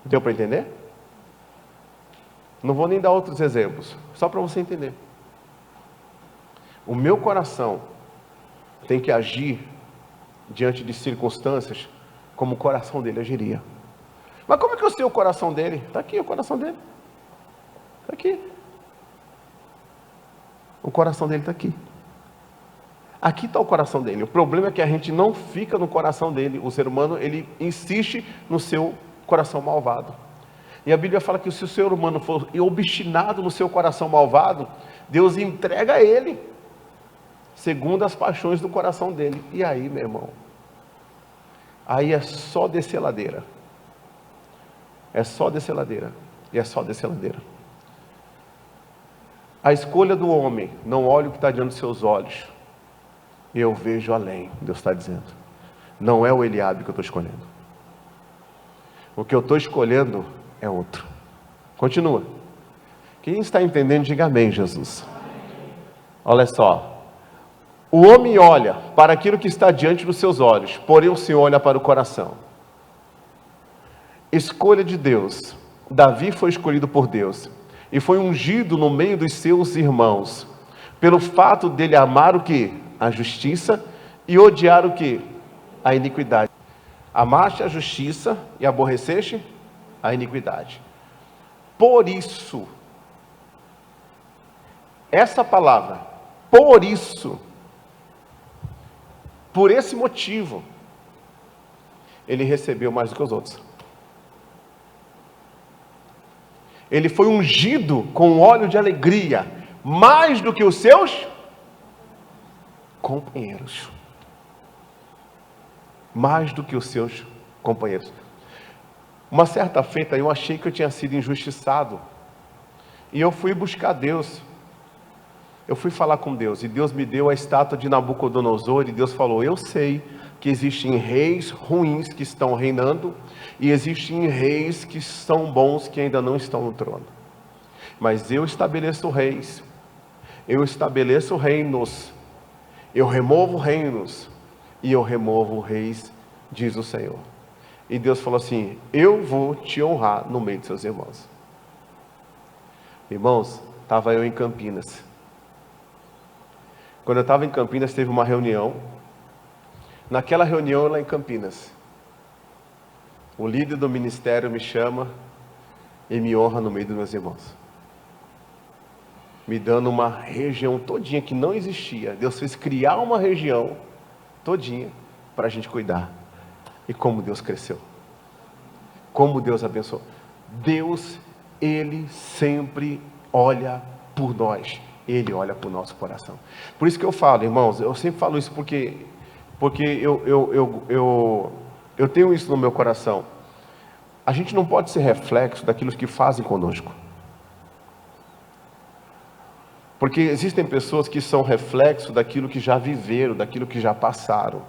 Deu para entender? Não vou nem dar outros exemplos, só para você entender. O meu coração tem que agir diante de circunstâncias como o coração dele agiria. Mas como é que eu sei o coração dele? Está aqui o coração dele. Está aqui. O coração dele está aqui. Aqui está o coração dele. O problema é que a gente não fica no coração dele. O ser humano, ele insiste no seu coração malvado. E a Bíblia fala que se o ser humano for obstinado no seu coração malvado, Deus entrega a ele, segundo as paixões do coração dele. E aí, meu irmão, aí é só descer ladeira. É só descer ladeira. E é só descer ladeira. A escolha do homem, não olhe o que está diante dos seus olhos. Eu vejo além, Deus está dizendo. Não é o Eliabe que eu estou escolhendo. O que eu estou escolhendo é outro. Continua. Quem está entendendo, diga amém, Jesus. Olha só. O homem olha para aquilo que está diante dos seus olhos, porém o Senhor olha para o coração. Escolha de Deus. Davi foi escolhido por Deus e foi ungido no meio dos seus irmãos, pelo fato dele amar o quê? A justiça, e odiar o quê? A iniquidade. Amaste a justiça e aborreceste a iniquidade. Por isso, essa palavra, por isso, por esse motivo, ele recebeu mais do que os outros. Ele foi ungido com óleo de alegria, mais do que os seus companheiros. Mais do que os seus companheiros. Uma certa feita eu achei que eu tinha sido injustiçado. E eu fui buscar Deus. Eu fui falar com Deus. E Deus me deu a estátua de Nabucodonosor. E Deus falou: eu sei que existem reis ruins que estão reinando. E existem reis que são bons que ainda não estão no trono. Mas eu estabeleço reis. Eu estabeleço reinos. Eu removo reinos. E eu removo reis, diz o Senhor. E Deus falou assim: eu vou te honrar no meio de seus irmãos. Irmãos, estava eu em Campinas. Quando eu estava em Campinas, teve uma reunião. Naquela reunião lá em Campinas, o líder do ministério me chama e me honra no meio dos meus irmãos, me dando uma região todinha que não existia. Deus fez criar uma região todinha para a gente cuidar. E como Deus cresceu, como Deus abençoou. Deus, Ele sempre olha por nós. Ele olha por nosso coração. Por isso que eu falo, irmãos, eu sempre falo isso porque eu tenho isso no meu coração. A gente não pode ser reflexo daquilo que fazem conosco. Porque existem pessoas que são reflexo daquilo que já viveram, daquilo que já passaram.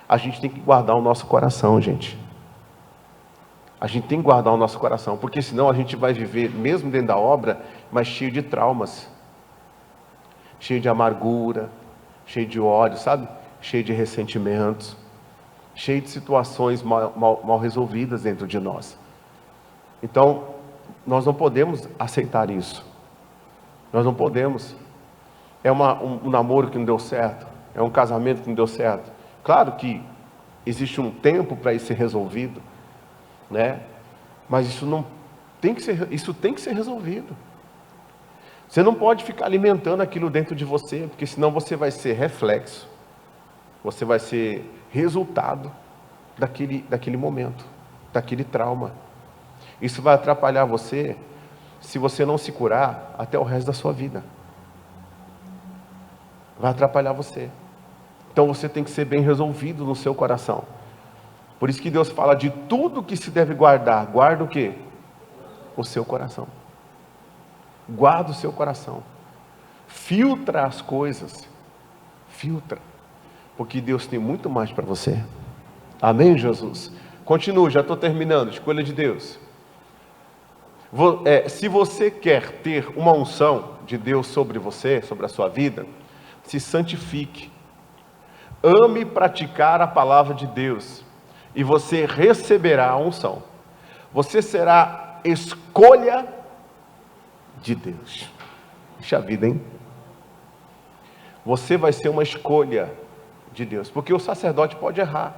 A gente tem que guardar o nosso coração, gente. A gente tem que guardar o nosso coração, porque senão a gente vai viver, mesmo dentro da obra, mas cheio de traumas, cheio de amargura, cheio de ódio, sabe? Cheio de ressentimentos, cheio de situações mal resolvidas dentro de nós. Então, nós não podemos aceitar isso. Nós não podemos. É um namoro que não deu certo, é um casamento que não deu certo. Claro que existe um tempo para isso ser resolvido, né? Mas isso tem que ser resolvido. Você não pode ficar alimentando aquilo dentro de você, porque senão você vai ser reflexo, você vai ser resultado daquele momento, daquele trauma. Isso vai atrapalhar você, se você não se curar, até o resto da sua vida. Vai atrapalhar você. Então você tem que ser bem resolvido no seu coração. Por isso que Deus fala de tudo que se deve guardar. Guarda o quê? O seu coração. Guarda o seu coração. Filtra as coisas. Filtra. Porque Deus tem muito mais para você. Amém, Jesus? Continue, já estou terminando. Escolha de Deus. Se você quer ter uma unção de Deus sobre você, sobre a sua vida, se santifique. Ame praticar a palavra de Deus. E você receberá a unção. Você será escolha de Deus. Puxa vida, hein? Você vai ser uma escolha de Deus. Porque o sacerdote pode errar.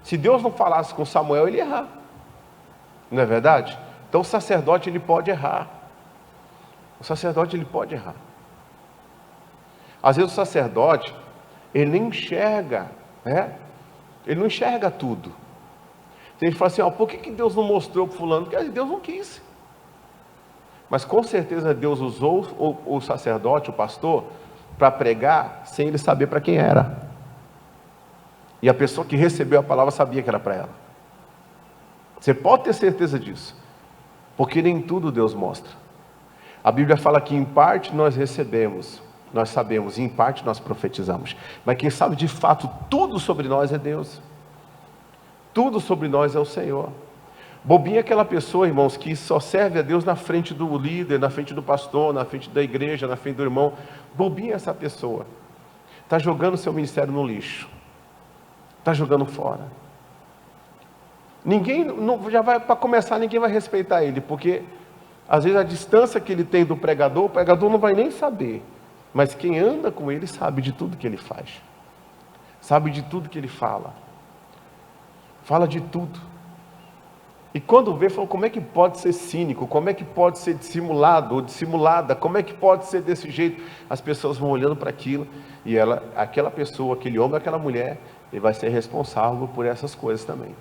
Se Deus não falasse com Samuel, ele ia errar. Não é verdade? Então o sacerdote, ele pode errar. O sacerdote, ele pode errar. Às vezes o sacerdote, ele nem enxerga, né? Ele não enxerga tudo. Tem gente que fala assim, por que Deus não mostrou para fulano? Porque Deus não quis. Mas com certeza Deus usou o sacerdote, o pastor, para pregar, sem ele saber para quem era. E a pessoa que recebeu a palavra sabia que era para ela. Você pode ter certeza disso. Porque nem tudo Deus mostra. A Bíblia fala que em parte nós recebemos, nós sabemos, e em parte nós profetizamos. Mas quem sabe de fato tudo sobre nós é Deus. Tudo sobre nós é o Senhor. Bobinha é aquela pessoa, irmãos, que só serve a Deus na frente do líder, na frente do pastor, na frente da igreja, na frente do irmão. Bobinha é essa pessoa. Está jogando seu ministério no lixo. Está jogando fora. Já vai, para começar, ninguém vai respeitar ele, porque às vezes a distância que ele tem do pregador, o pregador não vai nem saber. Mas quem anda com ele sabe de tudo que ele faz. Sabe de tudo que ele fala. Fala de tudo. E quando vê, fala, como é que pode ser cínico? Como é que pode ser dissimulado ou dissimulada? Como é que pode ser desse jeito? As pessoas vão olhando para aquilo e aquela pessoa, aquele homem, aquela mulher, ele vai ser responsável por essas coisas também.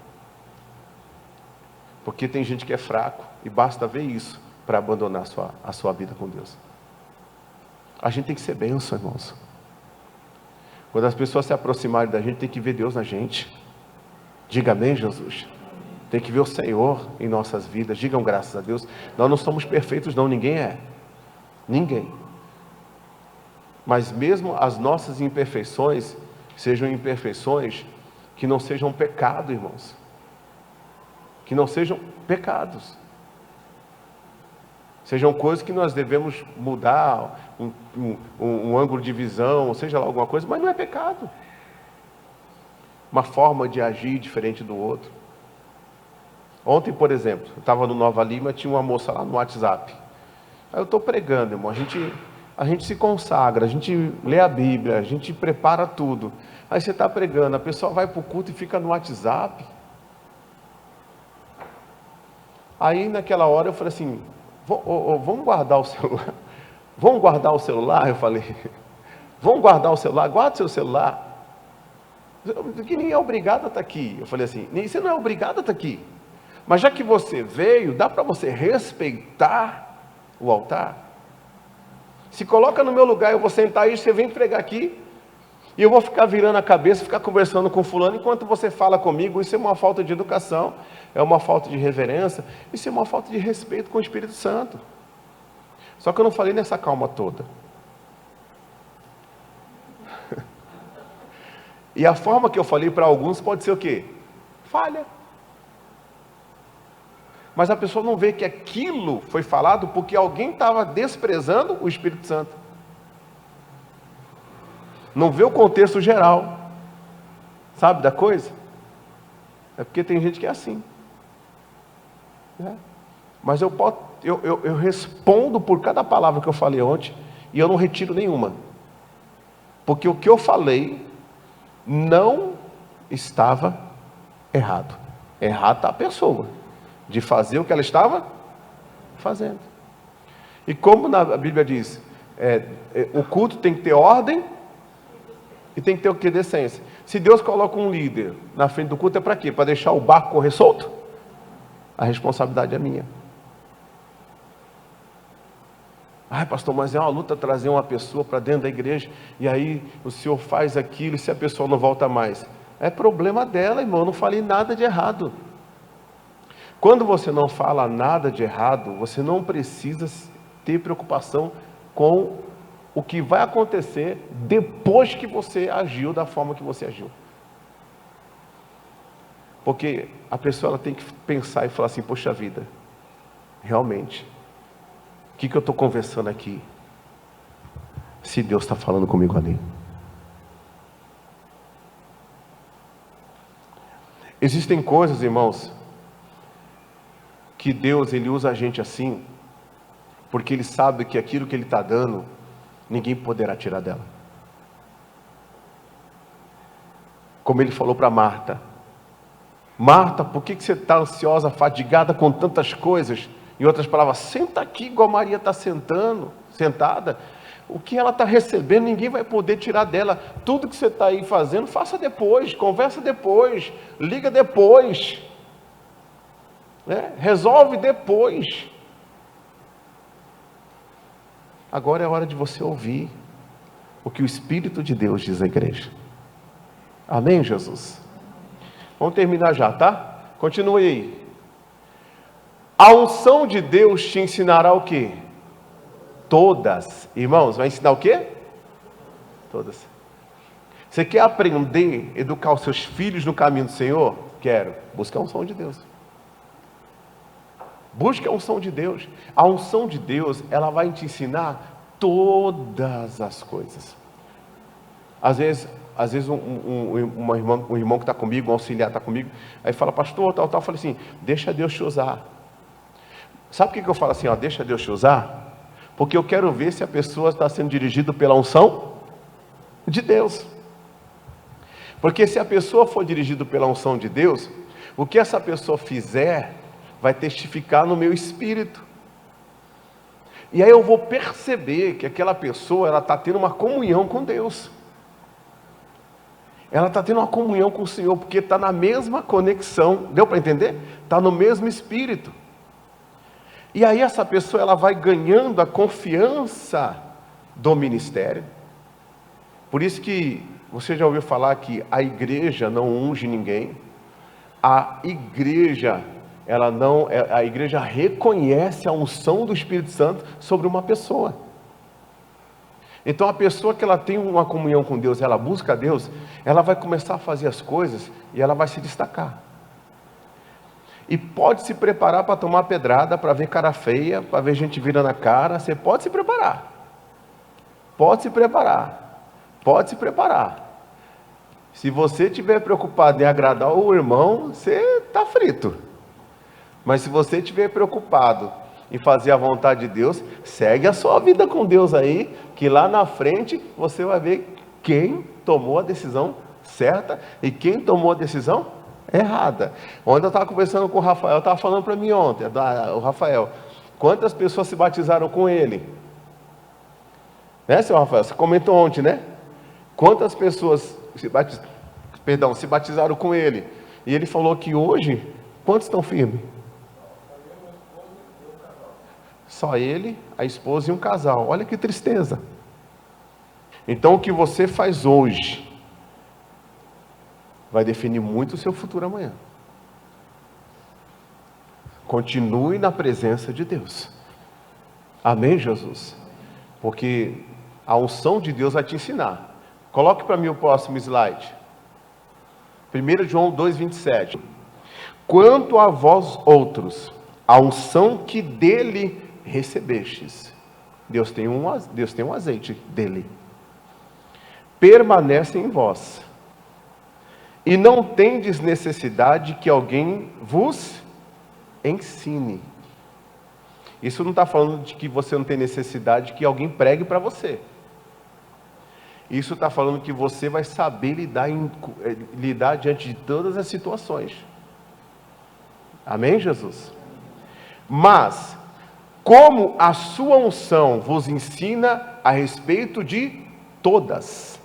Porque tem gente que é fraco e basta ver isso para abandonar a sua vida com Deus. A gente tem que ser bênção, irmãos. Quando as pessoas se aproximarem da gente, tem que ver Deus na gente. Diga amém, Jesus. Tem que ver o Senhor em nossas vidas. Digam graças a Deus. Nós não somos perfeitos não, ninguém é. Ninguém. Mas mesmo as nossas imperfeições, sejam imperfeições que não sejam pecado, irmãos. Que não sejam pecados. Sejam coisas que nós devemos mudar, um ângulo de visão, seja lá alguma coisa, mas não é pecado. Uma forma de agir diferente do outro. Ontem, por exemplo, eu estava no Nova Lima, tinha uma moça lá no WhatsApp. Aí eu estou pregando, irmão, a gente se consagra, a gente lê a Bíblia, a gente prepara tudo. Aí você está pregando, a pessoa vai para o culto e fica no WhatsApp. Aí naquela hora eu falei assim, vamos guardar o celular. Vamos guardar o celular? Eu falei, vamos guardar o celular, guarda o seu celular. Que ninguém é obrigado a estar aqui. Eu falei assim, você não é obrigado a estar aqui. Mas já que você veio, dá para você respeitar o altar? Se coloca no meu lugar, eu vou sentar aí, você vem pregar aqui, e eu vou ficar virando a cabeça, ficar conversando com fulano, enquanto você fala comigo. Isso é uma falta de educação, é uma falta de reverência, isso é uma falta de respeito com o Espírito Santo. Só que eu não falei nessa calma toda. E a forma que eu falei para alguns pode ser o quê? Falha. Mas a pessoa não vê que aquilo foi falado porque alguém estava desprezando o Espírito Santo. Não vê o contexto geral. Sabe da coisa? É porque tem gente que é assim. Mas eu respondo por cada palavra que eu falei ontem e eu não retiro nenhuma. Porque o que eu falei não estava errado. Errado está a pessoa de fazer o que ela estava fazendo. E como a Bíblia diz, o culto tem que ter ordem e tem que ter o que? Decência. Se Deus coloca um líder na frente do culto, é para quê? Para deixar o barco correr solto? A responsabilidade é minha. Ai, pastor, mas é uma luta trazer uma pessoa para dentro da igreja, e aí o senhor faz aquilo, e se a pessoa não volta mais? É problema dela, irmão, eu não falei nada de errado. Quando você não fala nada de errado, você não precisa ter preocupação com o que vai acontecer depois que você agiu da forma que você agiu. Porque a pessoa ela tem que pensar e falar assim, poxa vida, realmente, o que eu estou conversando aqui? Se Deus está falando comigo ali. Existem coisas, irmãos, que Deus ele usa a gente assim, porque Ele sabe que aquilo que Ele está dando, ninguém poderá tirar dela. Como Ele falou para Marta, Marta, por que você está ansiosa, fadigada com tantas coisas? Em outras palavras, senta aqui igual Maria está sentada. O que ela está recebendo, ninguém vai poder tirar dela. Tudo que você está aí fazendo, faça depois, conversa depois, liga depois. Resolve depois. Agora é hora de você ouvir o que o Espírito de Deus diz à igreja. Amém, Jesus? Vamos terminar já, tá? Continue aí. A unção de Deus te ensinará o quê? Todas. Irmãos, vai ensinar o quê? Todas. Você quer aprender, educar os seus filhos no caminho do Senhor? Quero. Busca a unção de Deus. Busca a unção de Deus. A unção de Deus, ela vai te ensinar todas as coisas. Às vezes um irmão que está comigo, um auxiliar está comigo, aí fala, pastor, tal, eu falei assim, deixa Deus te usar. Sabe por que eu falo assim, deixa Deus te usar? Porque eu quero ver se a pessoa está sendo dirigida pela unção de Deus. Porque se a pessoa for dirigida pela unção de Deus, o que essa pessoa fizer vai testificar no meu espírito. E aí eu vou perceber que aquela pessoa, ela está tendo uma comunhão com Deus. Ela está tendo uma comunhão com o Senhor, porque está na mesma conexão. Deu para entender? Está no mesmo espírito. E aí essa pessoa, ela vai ganhando a confiança do ministério. Por isso que você já ouviu falar que a igreja não unge ninguém. A igreja, a igreja reconhece a unção do Espírito Santo sobre uma pessoa. Então a pessoa que ela tem uma comunhão com Deus, ela busca a Deus, ela vai começar a fazer as coisas e ela vai se destacar. E pode se preparar para tomar pedrada, para ver cara feia, para ver gente virando a cara. Você pode se preparar. Pode se preparar. Pode se preparar. Se você estiver preocupado em agradar o irmão, você está frito. Mas se você estiver preocupado em fazer a vontade de Deus, segue a sua vida com Deus aí, que lá na frente você vai ver quem tomou a decisão certa e quem tomou a decisão errada. Ontem eu estava conversando com o Rafael, estava falando para mim ontem, o Rafael, quantas pessoas se batizaram com ele? Né, seu Rafael? Você comentou ontem, né? Quantas pessoas se batizaram com ele? E ele falou que hoje, quantos estão firmes? Só ele, a esposa e um casal. Olha que tristeza. Então o que você faz hoje vai definir muito o seu futuro amanhã. Continue na presença de Deus. Amém, Jesus? Porque a unção de Deus vai te ensinar. Coloque para mim o próximo slide. 1 João 2,27. Quanto a vós outros, a unção que dele recebestes. Deus tem um azeite dele. Permanece em vós. E não tendes necessidade que alguém vos ensine. Isso não está falando de que você não tem necessidade que alguém pregue para você. Isso está falando que você vai saber lidar diante de todas as situações. Amém, Jesus? Mas, como a sua unção vos ensina a respeito de todas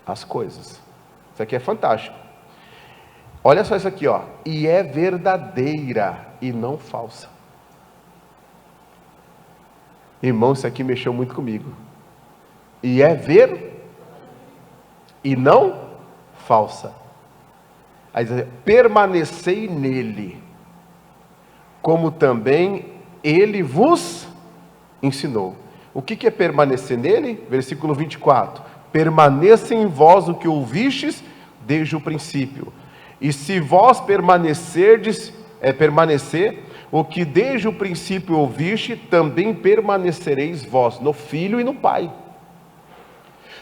as coisas. Isso aqui é fantástico. Olha só isso aqui, ó. E é verdadeira e não falsa. Irmão, isso aqui mexeu muito comigo. E é e não falsa. Aí diz, permanecei nele, como também ele vos ensinou. O que é permanecer nele? Versículo 24. Permaneça em vós o que ouvistes desde o princípio. E se vós permanecer, o que desde o princípio ouviste, também permanecereis vós, no Filho e no Pai.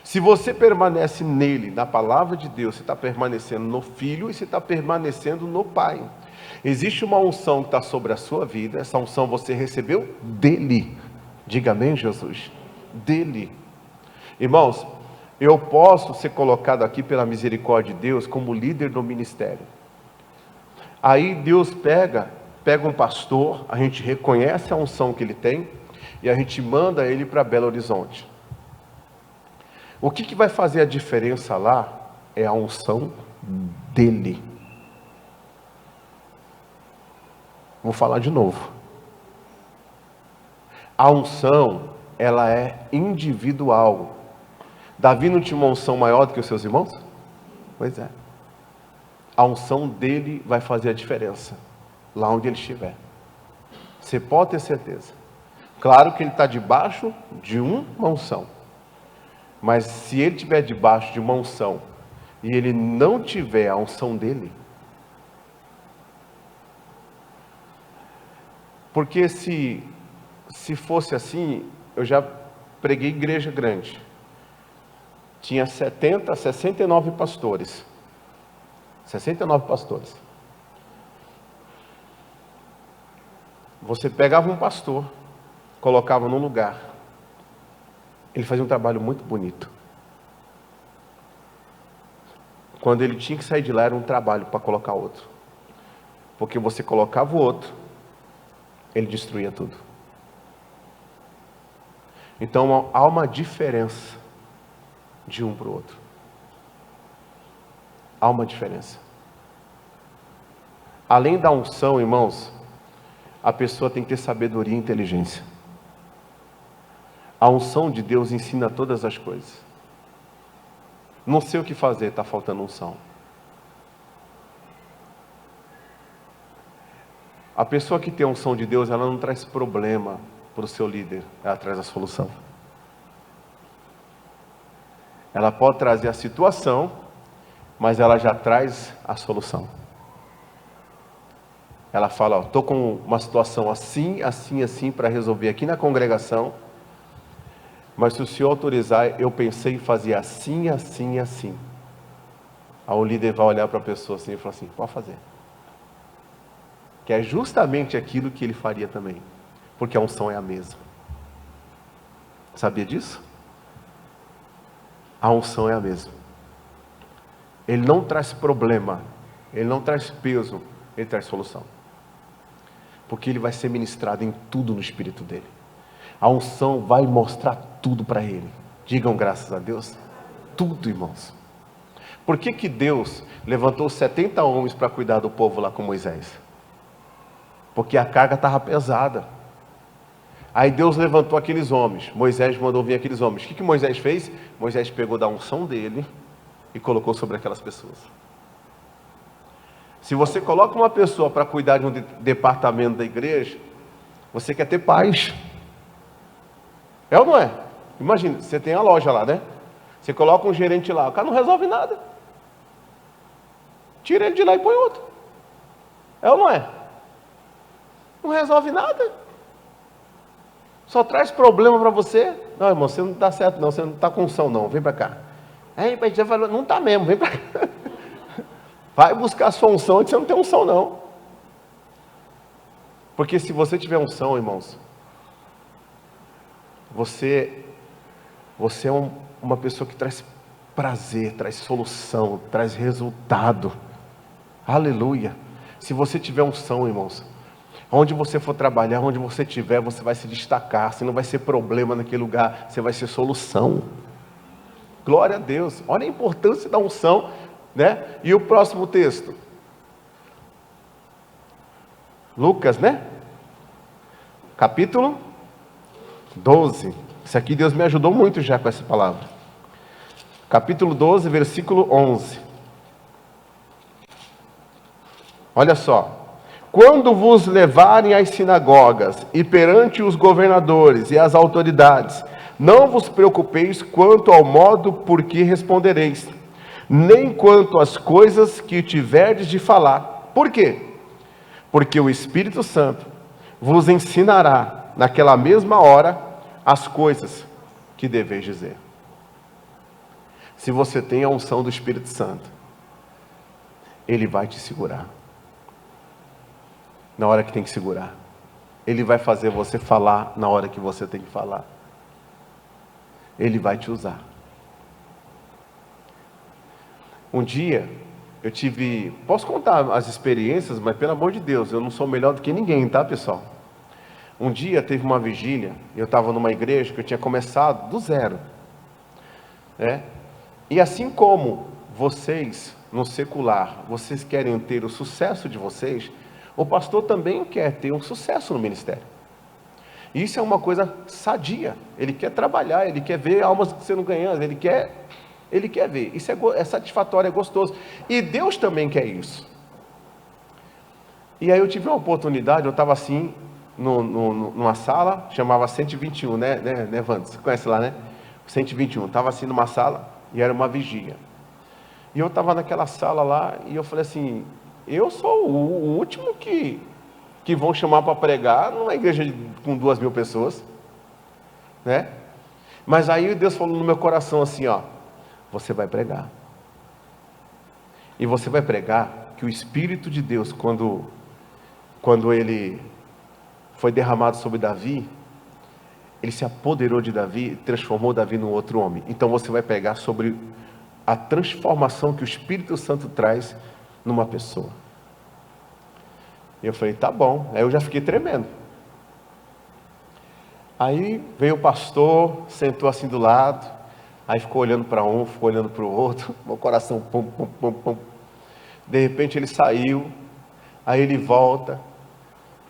Se você permanece nele, na palavra de Deus, você está permanecendo no Filho e você está permanecendo no Pai. Existe uma unção que está sobre a sua vida, essa unção você recebeu dele. Diga amém, Jesus? Dele. Irmãos, eu posso ser colocado aqui pela misericórdia de Deus como líder do ministério. Aí Deus pega um pastor, a gente reconhece a unção que ele tem e a gente manda ele para Belo Horizonte. O que vai fazer a diferença lá é a unção dele. Vou falar de novo. A unção, ela é individual. Davi não tinha uma unção maior do que os seus irmãos? Pois é. A unção dele vai fazer a diferença, lá onde ele estiver. Você pode ter certeza. Claro que ele está debaixo de uma unção. Mas se ele estiver debaixo de uma unção, e ele não tiver a unção dele, porque se fosse assim, eu já preguei igreja grande. Tinha 69 pastores. 69 pastores. Você pegava um pastor, colocava num lugar. Ele fazia um trabalho muito bonito. Quando ele tinha que sair de lá, era um trabalho para colocar outro. Porque você colocava o outro, ele destruía tudo. Então há uma diferença de um para o outro. Há uma diferença. Além da unção, irmãos, a pessoa tem que ter sabedoria e inteligência. A unção de Deus ensina todas as coisas. Não sei o que fazer, está faltando unção. A pessoa que tem a unção de Deus, ela não traz problema para o seu líder, ela traz a solução. Ela pode trazer a situação, mas ela já traz a solução. Ela fala, estou com uma situação assim, assim, assim, para resolver aqui na congregação, mas se o senhor autorizar, eu pensei em fazer assim, assim, assim. Aí o líder vai olhar para a pessoa assim e falar assim, pode fazer. Que é justamente aquilo que ele faria também, porque a unção é a mesma. Sabia disso? A unção é a mesma. Ele não traz problema, ele não traz peso, ele traz solução. Porque ele vai ser ministrado em tudo no espírito dele. A unção vai mostrar tudo para ele. Digam graças a Deus. Tudo, irmãos. Por que Deus levantou 70 homens para cuidar do povo lá com Moisés? Porque a carga estava pesada. Aí Deus levantou aqueles homens. Moisés mandou vir aqueles homens. O que Moisés fez? Moisés pegou da unção dele e colocou sobre aquelas pessoas. Se você coloca uma pessoa para cuidar de um departamento da igreja, você quer ter paz. É ou não é? Imagina, você tem a loja lá, né? Você coloca um gerente lá, o cara não resolve nada. Tira ele de lá e põe outro. É ou não é? Não resolve nada. Só traz problema para você. Não, irmão, você não está certo não, você não está com unção não, vem para cá. Aí você falou, não está mesmo, vem para cá. Vai buscar a sua unção, que você não tem unção não. Porque se você tiver unção, irmãos, você é uma pessoa que traz prazer, traz solução, traz resultado. Aleluia. Se você tiver unção, irmãos, onde você for trabalhar, onde você estiver, você vai se destacar. Você não vai ser problema naquele lugar, você vai ser solução. Glória a Deus. Olha a importância da unção, né? E o próximo texto? Lucas, né? Capítulo 12. Isso aqui Deus me ajudou muito já com essa palavra. Capítulo 12, versículo 11. Olha só. Quando vos levarem às sinagogas e perante os governadores e as autoridades, não vos preocupeis quanto ao modo por que respondereis, nem quanto às coisas que tiverdes de falar. Por quê? Porque o Espírito Santo vos ensinará naquela mesma hora as coisas que deveis dizer. Se você tem a unção do Espírito Santo, Ele vai te segurar na hora que tem que segurar. Ele vai fazer você falar na hora que você tem que falar. Ele vai te usar. Um dia, eu tive... Posso contar as experiências, mas pelo amor de Deus, eu não sou melhor do que ninguém, tá, pessoal? Um dia teve uma vigília, eu estava numa igreja que eu tinha começado do zero, né? E assim como vocês, no secular, vocês querem ter o sucesso de vocês, o pastor também quer ter um sucesso no ministério. Isso é uma coisa sadia. Ele quer trabalhar, ele quer ver almas sendo ganhadas, ele quer ver. Isso é satisfatório, é gostoso. E Deus também quer isso. E aí eu tive uma oportunidade, eu estava assim, numa sala, chamava 121, né, Vandes? Você conhece lá, né? 121. Estava assim numa sala e era uma vigília. E eu estava naquela sala lá e eu falei assim... Eu sou o último que vão chamar para pregar numa igreja com 2.000 pessoas, né? Mas aí Deus falou no meu coração assim, ó, você vai pregar. E você vai pregar que o Espírito de Deus, quando ele foi derramado sobre Davi, ele se apoderou de Davi, transformou Davi num outro homem. Então você vai pregar sobre a transformação que o Espírito Santo traz numa pessoa. E eu falei, tá bom. Aí eu já fiquei tremendo. Aí veio o pastor, sentou assim do lado, aí ficou olhando para um, ficou olhando para o outro, meu coração pum, pum, pum, pum. De repente ele saiu, aí ele volta,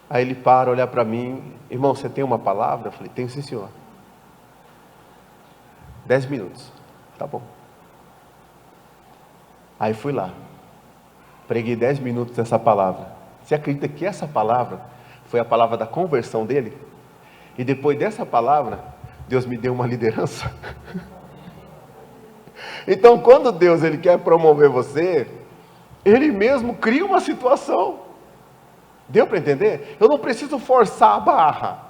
aí ele para olhar para mim, irmão, você tem uma palavra? Eu falei, tenho sim, senhor. 10 minutos. Tá bom. Aí fui lá. Preguei 10 minutos nessa palavra. Você acredita que essa palavra foi a palavra da conversão dele? E depois dessa palavra, Deus me deu uma liderança. Então, quando Deus ele quer promover você, Ele mesmo cria uma situação. Deu para entender? Eu não preciso forçar a barra.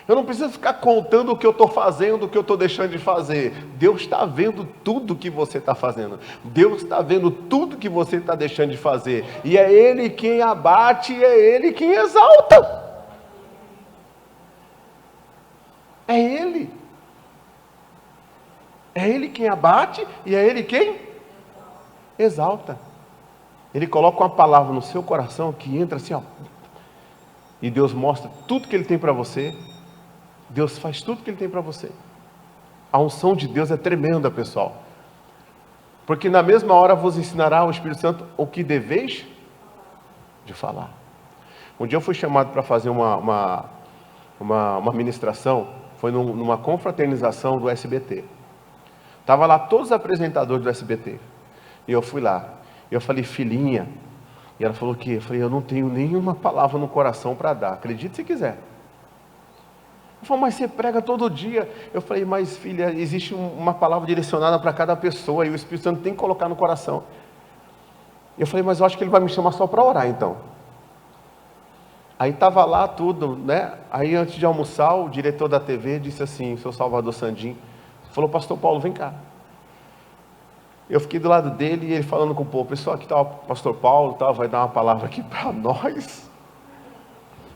Eu não preciso ficar contando o que eu estou fazendo, o que eu estou deixando de fazer. Deus está vendo tudo que você está fazendo. Deus está vendo tudo que você está deixando de fazer. E é Ele quem abate, e é Ele quem exalta. É Ele. É Ele quem abate e é Ele quem exalta. Ele coloca uma palavra no seu coração que entra assim, ó. E Deus mostra tudo que Ele tem para você. Deus faz tudo que Ele tem para você. A unção de Deus é tremenda, pessoal. Porque na mesma hora vos ensinará o Espírito Santo o que deveis de falar. Um dia eu fui chamado para fazer uma ministração. Foi numa confraternização do SBT. Estava lá todos os apresentadores do SBT. E eu fui lá. Eu falei, filhinha. E ela falou o quê? Eu falei, eu não tenho nenhuma palavra no coração para dar. Acredite se quiser. Ela falou, mas você prega todo dia. Eu falei, mas filha, existe uma palavra direcionada para cada pessoa. E o Espírito Santo tem que colocar no coração. Eu falei, mas eu acho que Ele vai me chamar só para orar então. Aí estava lá tudo, né? Aí antes de almoçar, o diretor da TV disse assim, o seu Salvador Sandim, falou, pastor Paulo, vem cá. Eu fiquei do lado dele e ele falando com o povo, pessoal, aqui está o pastor Paulo, tal, vai dar uma palavra aqui para nós.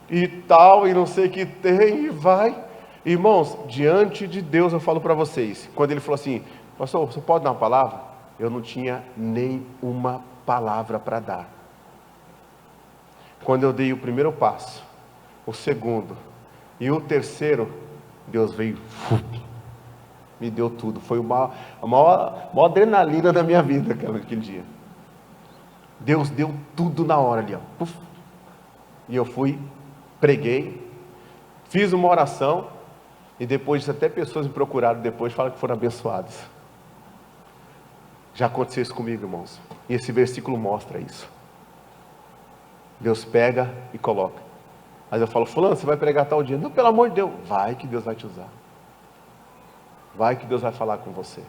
E tal, e não sei o que tem, e vai. Irmãos, diante de Deus eu falo para vocês, quando ele falou assim, pastor, você pode dar uma palavra? Eu não tinha nem uma palavra para dar. Quando eu dei o primeiro passo, o segundo e o terceiro, Deus veio, me deu tudo. Foi a maior adrenalina da minha vida aquele dia. Deus deu tudo na hora ali, ó. Puf. E eu fui, preguei, fiz uma oração, e depois até pessoas me procuraram depois, falam que foram abençoadas. Já aconteceu isso comigo, irmãos. E esse versículo mostra isso. Deus pega e coloca. Mas eu falo, fulano, você vai pregar tal dia? Não, pelo amor de Deus. Vai que Deus vai te usar. Vai que Deus vai falar com você.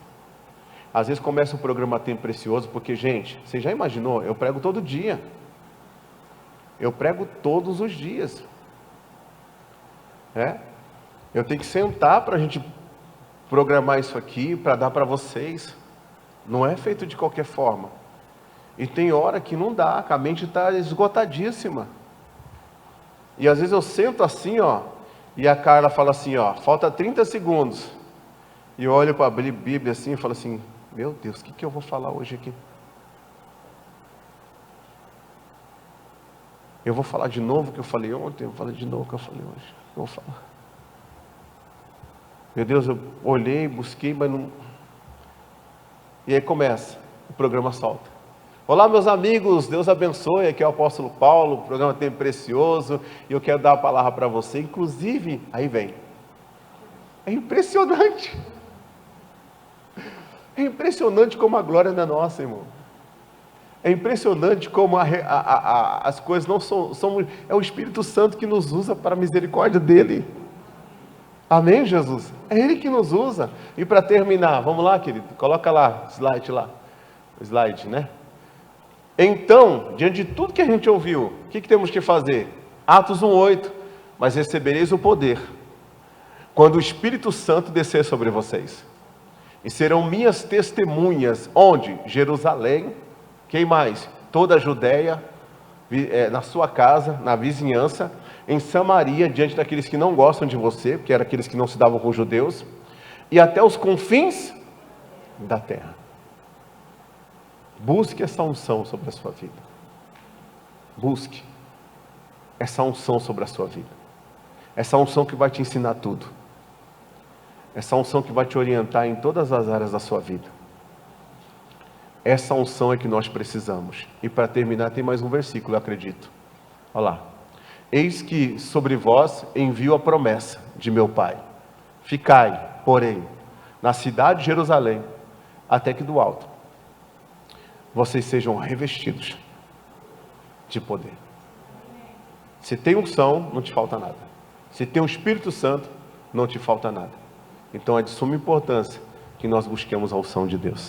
Às vezes começa um programa Tempo Precioso, porque, gente, você já imaginou? Eu prego todo dia. Eu prego todos os dias. Eu tenho que sentar para a gente programar isso aqui, para dar para vocês. Não é feito de qualquer forma. E tem hora que não dá, que a mente está esgotadíssima. E às vezes eu sento assim, ó, e a Carla fala assim, ó, falta 30 segundos. E eu olho para a Bíblia assim e falo assim, meu Deus, o que eu vou falar hoje aqui? Eu vou falar de novo o que eu falei ontem, eu vou falar de novo o que eu falei hoje. Eu vou falar. Meu Deus, eu olhei, busquei, mas não... E aí começa, o programa solta. Olá, meus amigos, Deus abençoe, aqui é o apóstolo Paulo, o programa Tempo Precioso, e eu quero dar a palavra para você, inclusive, aí vem. É impressionante. É impressionante como a glória não é nossa, irmão. É impressionante como as coisas não são... É o Espírito Santo que nos usa para a misericórdia dEle. Amém, Jesus? É Ele que nos usa. E para terminar, vamos lá, querido, coloca lá, slide, né? Então, diante de tudo que a gente ouviu, o que temos que fazer? Atos 1:8, mas recebereis o poder, quando o Espírito Santo descer sobre vocês. E serão minhas testemunhas, onde? Jerusalém, quem mais? Toda a Judéia, na sua casa, na vizinhança, em Samaria, diante daqueles que não gostam de você, porque eram aqueles que não se davam com os judeus, e até os confins da terra. Busque essa unção sobre a sua vida. Busque essa unção sobre a sua vida. Essa unção que vai te ensinar tudo. Essa unção que vai te orientar em todas as áreas da sua vida. Essa unção é que nós precisamos. E para terminar, tem mais um versículo, eu acredito. Olha lá. Eis que sobre vós envio a promessa de meu Pai. Ficai, porém, na cidade de Jerusalém, até que do alto vocês sejam revestidos de poder. Se tem unção, não te falta nada. Se tem o Espírito Santo, não te falta nada. Então é de suma importância que nós busquemos a unção de Deus.